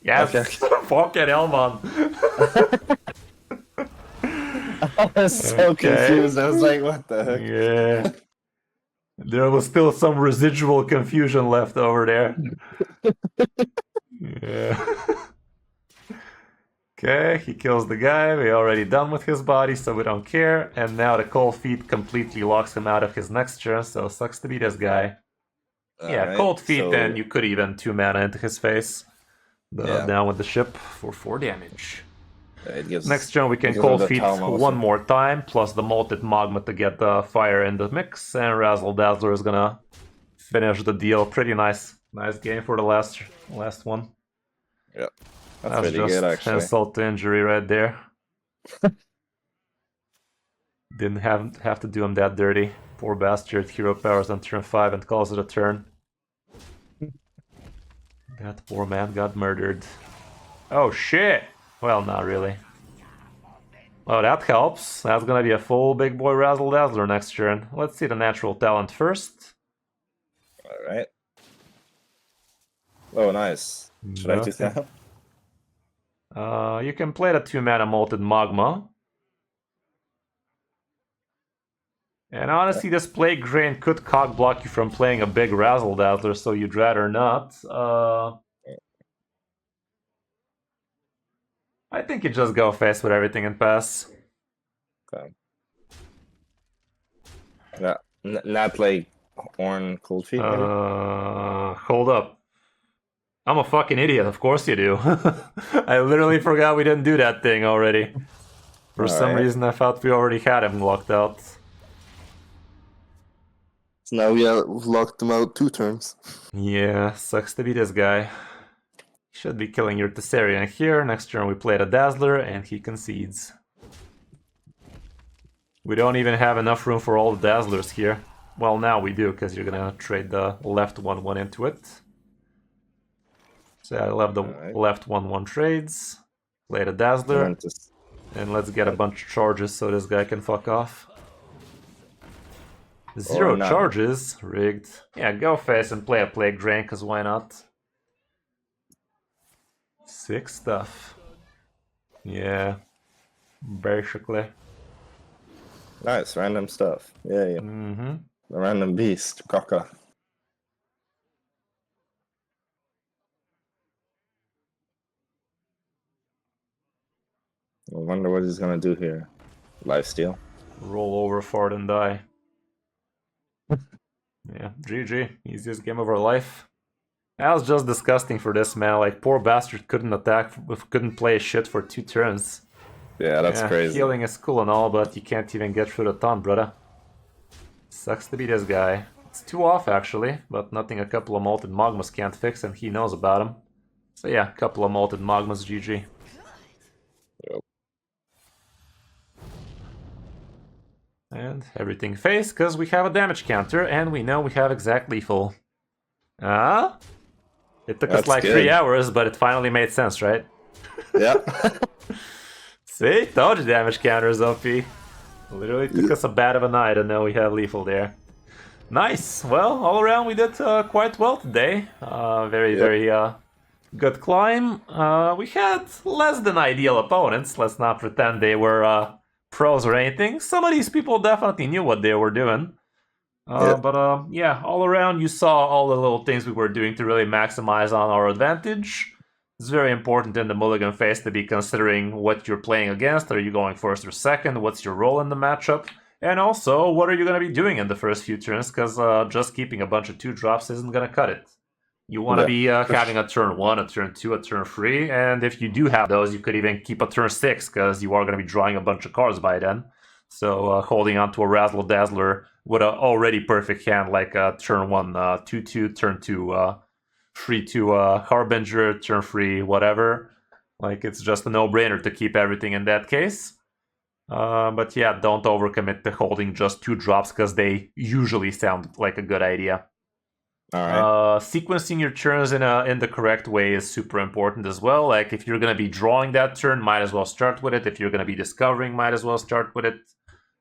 Yes. Okay. Fucking hell, man. I was so confused. I was like, what the heck? Yeah. There was still some residual confusion left over there. Yeah. Okay, he kills the guy. We're already done with his body, so we don't care. And now the Cold Feet completely locks him out of his next turn, so sucks to be this guy. Yeah, Alright, Cold Feet, so- then you could even 2-mana into his face. Yeah. Down with the ship for 4 damage. It gives, Next turn we can gives Cold him the Feet Talon also. one more time, plus the Molted Magma to get the fire in the mix, and Razzle Dazzler is gonna finish the deal. Pretty nice game for the last one. Yep. That's That's pretty just good, actually. insult to injury right there. Didn't have to do him that dirty. Poor bastard. Hero powers on turn 5 and calls it a turn. That poor man got murdered. Oh shit! Well, not really. Oh, that helps. That's gonna be a full big boy Razzle Dazzler next turn. Let's see the natural talent first. Alright. Oh, nice. Should I do that? You can play the 2-mana Molten Magma. And honestly, this Plague Grain could cock block you from playing a big Razzle Dazzler, so you'd rather not. I think you just go face with everything and pass. Okay. Yeah, not like Horn Cold Feet, maybe? Hold up. I'm a fucking idiot, of course you do. I literally forgot we didn't do that thing already. For some Alright. reason I thought we already had him locked out. So now we have locked them out 2 turns. Yeah, sucks to be this guy. Should be killing your Tessarian here. Next turn we play the Dazzler and he concedes. We don't even have enough room for all the Dazzlers here. Well, now we do, because you're gonna trade the left 1-1 into it. So I left the left 1-1 trades. Play the Dazzler. And let's get a bunch of charges so this guy can fuck off. 0 none. charges? Rigged. Yeah, go face and play a Plague Drain, because why not? 6 stuff. Yeah. Basically. Nice, random stuff. Yeah. Mm-hmm. The random beast, Kaka. I wonder what he's gonna do here. Lifesteal. Roll over, fart, and die. Yeah, GG. Easiest game of our life. That was just disgusting for this man. Like, poor bastard couldn't attack, couldn't play shit for 2 turns. Yeah, that's crazy. Healing is cool and all, but you can't even get through the taunt, brother. Sucks to be this guy. It's 2 off, actually, but nothing a couple of Molten Magmas can't fix, and he knows about them. So yeah, couple of Molten Magmas, GG. Yep. And everything face, because we have a damage counter, and we know we have exact lethal. Ah? It took us like good. 3 hours, but it finally made sense, right? Yeah. See? Told you damage counter is OP. Literally took us a bad of a night, and now we have lethal there. Nice! Well, all around we did quite well today. Very good climb. We had less than ideal opponents. Let's not pretend they were pros or anything. Some of these people definitely knew what they were doing. But yeah, all around you saw all the little things we were doing to really maximize on our advantage. It's very important in the Mulligan phase to be considering what you're playing against. Are you going first or second? What's your role in the matchup? And also, what are you going to be doing in the first few turns? Because just keeping a bunch of 2-drops isn't going to cut it. You want to be having a turn 1, a turn 2, a turn 3, and if you do have those, you could even keep a turn 6, because you are going to be drawing a bunch of cards by then. So holding on to a Razzle Dazzler with an already perfect hand, like turn 1, 2-2, turn 2, 3-2, Harbinger, turn 3, whatever. Like, it's just a no-brainer to keep everything in that case. But yeah, don't overcommit to holding just 2 drops, because they usually sound like a good idea. All right. Sequencing your turns in the correct way is super important as well. Like if you're gonna be drawing that turn, might as well start with it. If you're gonna be discovering, might as well start with it.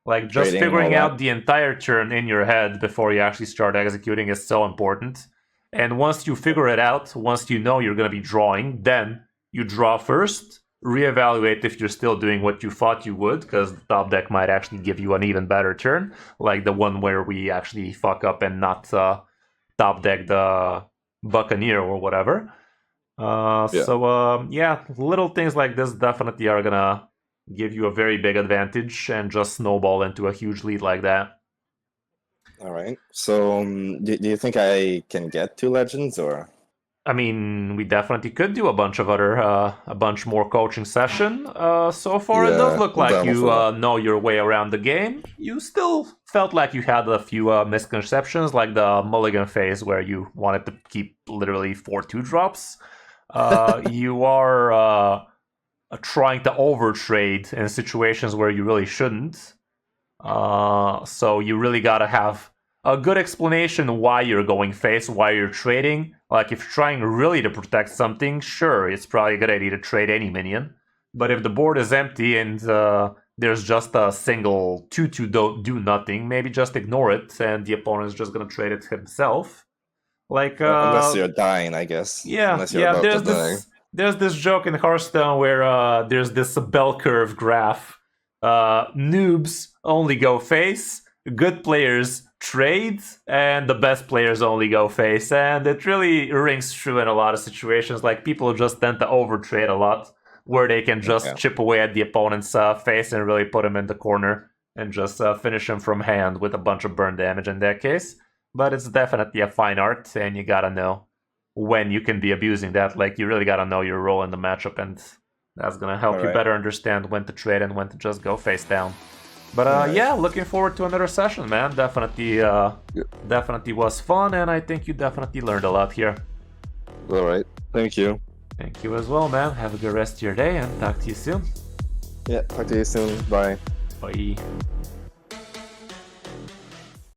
Like just Trading, figuring all out that. the entire turn in your head before you actually start executing is so important. And once you figure it out, once you know you're gonna be drawing, then you draw first, reevaluate if you're still doing what you thought you would, because the top deck might actually give you an even better turn, like the one where we actually fuck up and not top deck the Buccaneer or whatever. So yeah, little things like this definitely are gonna give you a very big advantage and just snowball into a huge lead like that. All right. So do you think I can get 2 legends or? I mean, we definitely could do a bunch more coaching session. So far, it does Yeah, look I'm like down you for that. know your way around the game. You still felt like you had a few misconceptions, like the Mulligan phase where you wanted to keep literally 4 2-drops. You are trying to overtrade in situations where you really shouldn't. So you really gotta have a good explanation why you're going face, why you're trading. Like if you're trying really to protect something, sure, it's probably a good idea to trade any minion. But if the board is empty and there's just a single 2/2 don't do nothing, maybe just ignore it and the opponent's just gonna trade it himself. Like Unless you're dying, I guess. yeah, Unless you're yeah. about to die. There's this joke in Hearthstone where there's this bell curve graph. Noobs only go face, good players trade, and the best players only go face. And it really rings true in a lot of situations. Like people just tend to overtrade a lot, where they can just chip away at the opponent's face and really put him in the corner and just finish him from hand with a bunch of burn damage in that case. But it's definitely a fine art, and you gotta know when you can be abusing that. Like you really gotta know your role in the matchup, and that's gonna help you better understand when to trade and when to just go face down. But yeah, looking forward to another session, man. Definitely was fun, and I think you definitely learned a lot here. All right. Thank you. Thank you as well, man. Have a good rest of your day, and talk to you soon. Yeah, talk to you soon. Bye. Bye.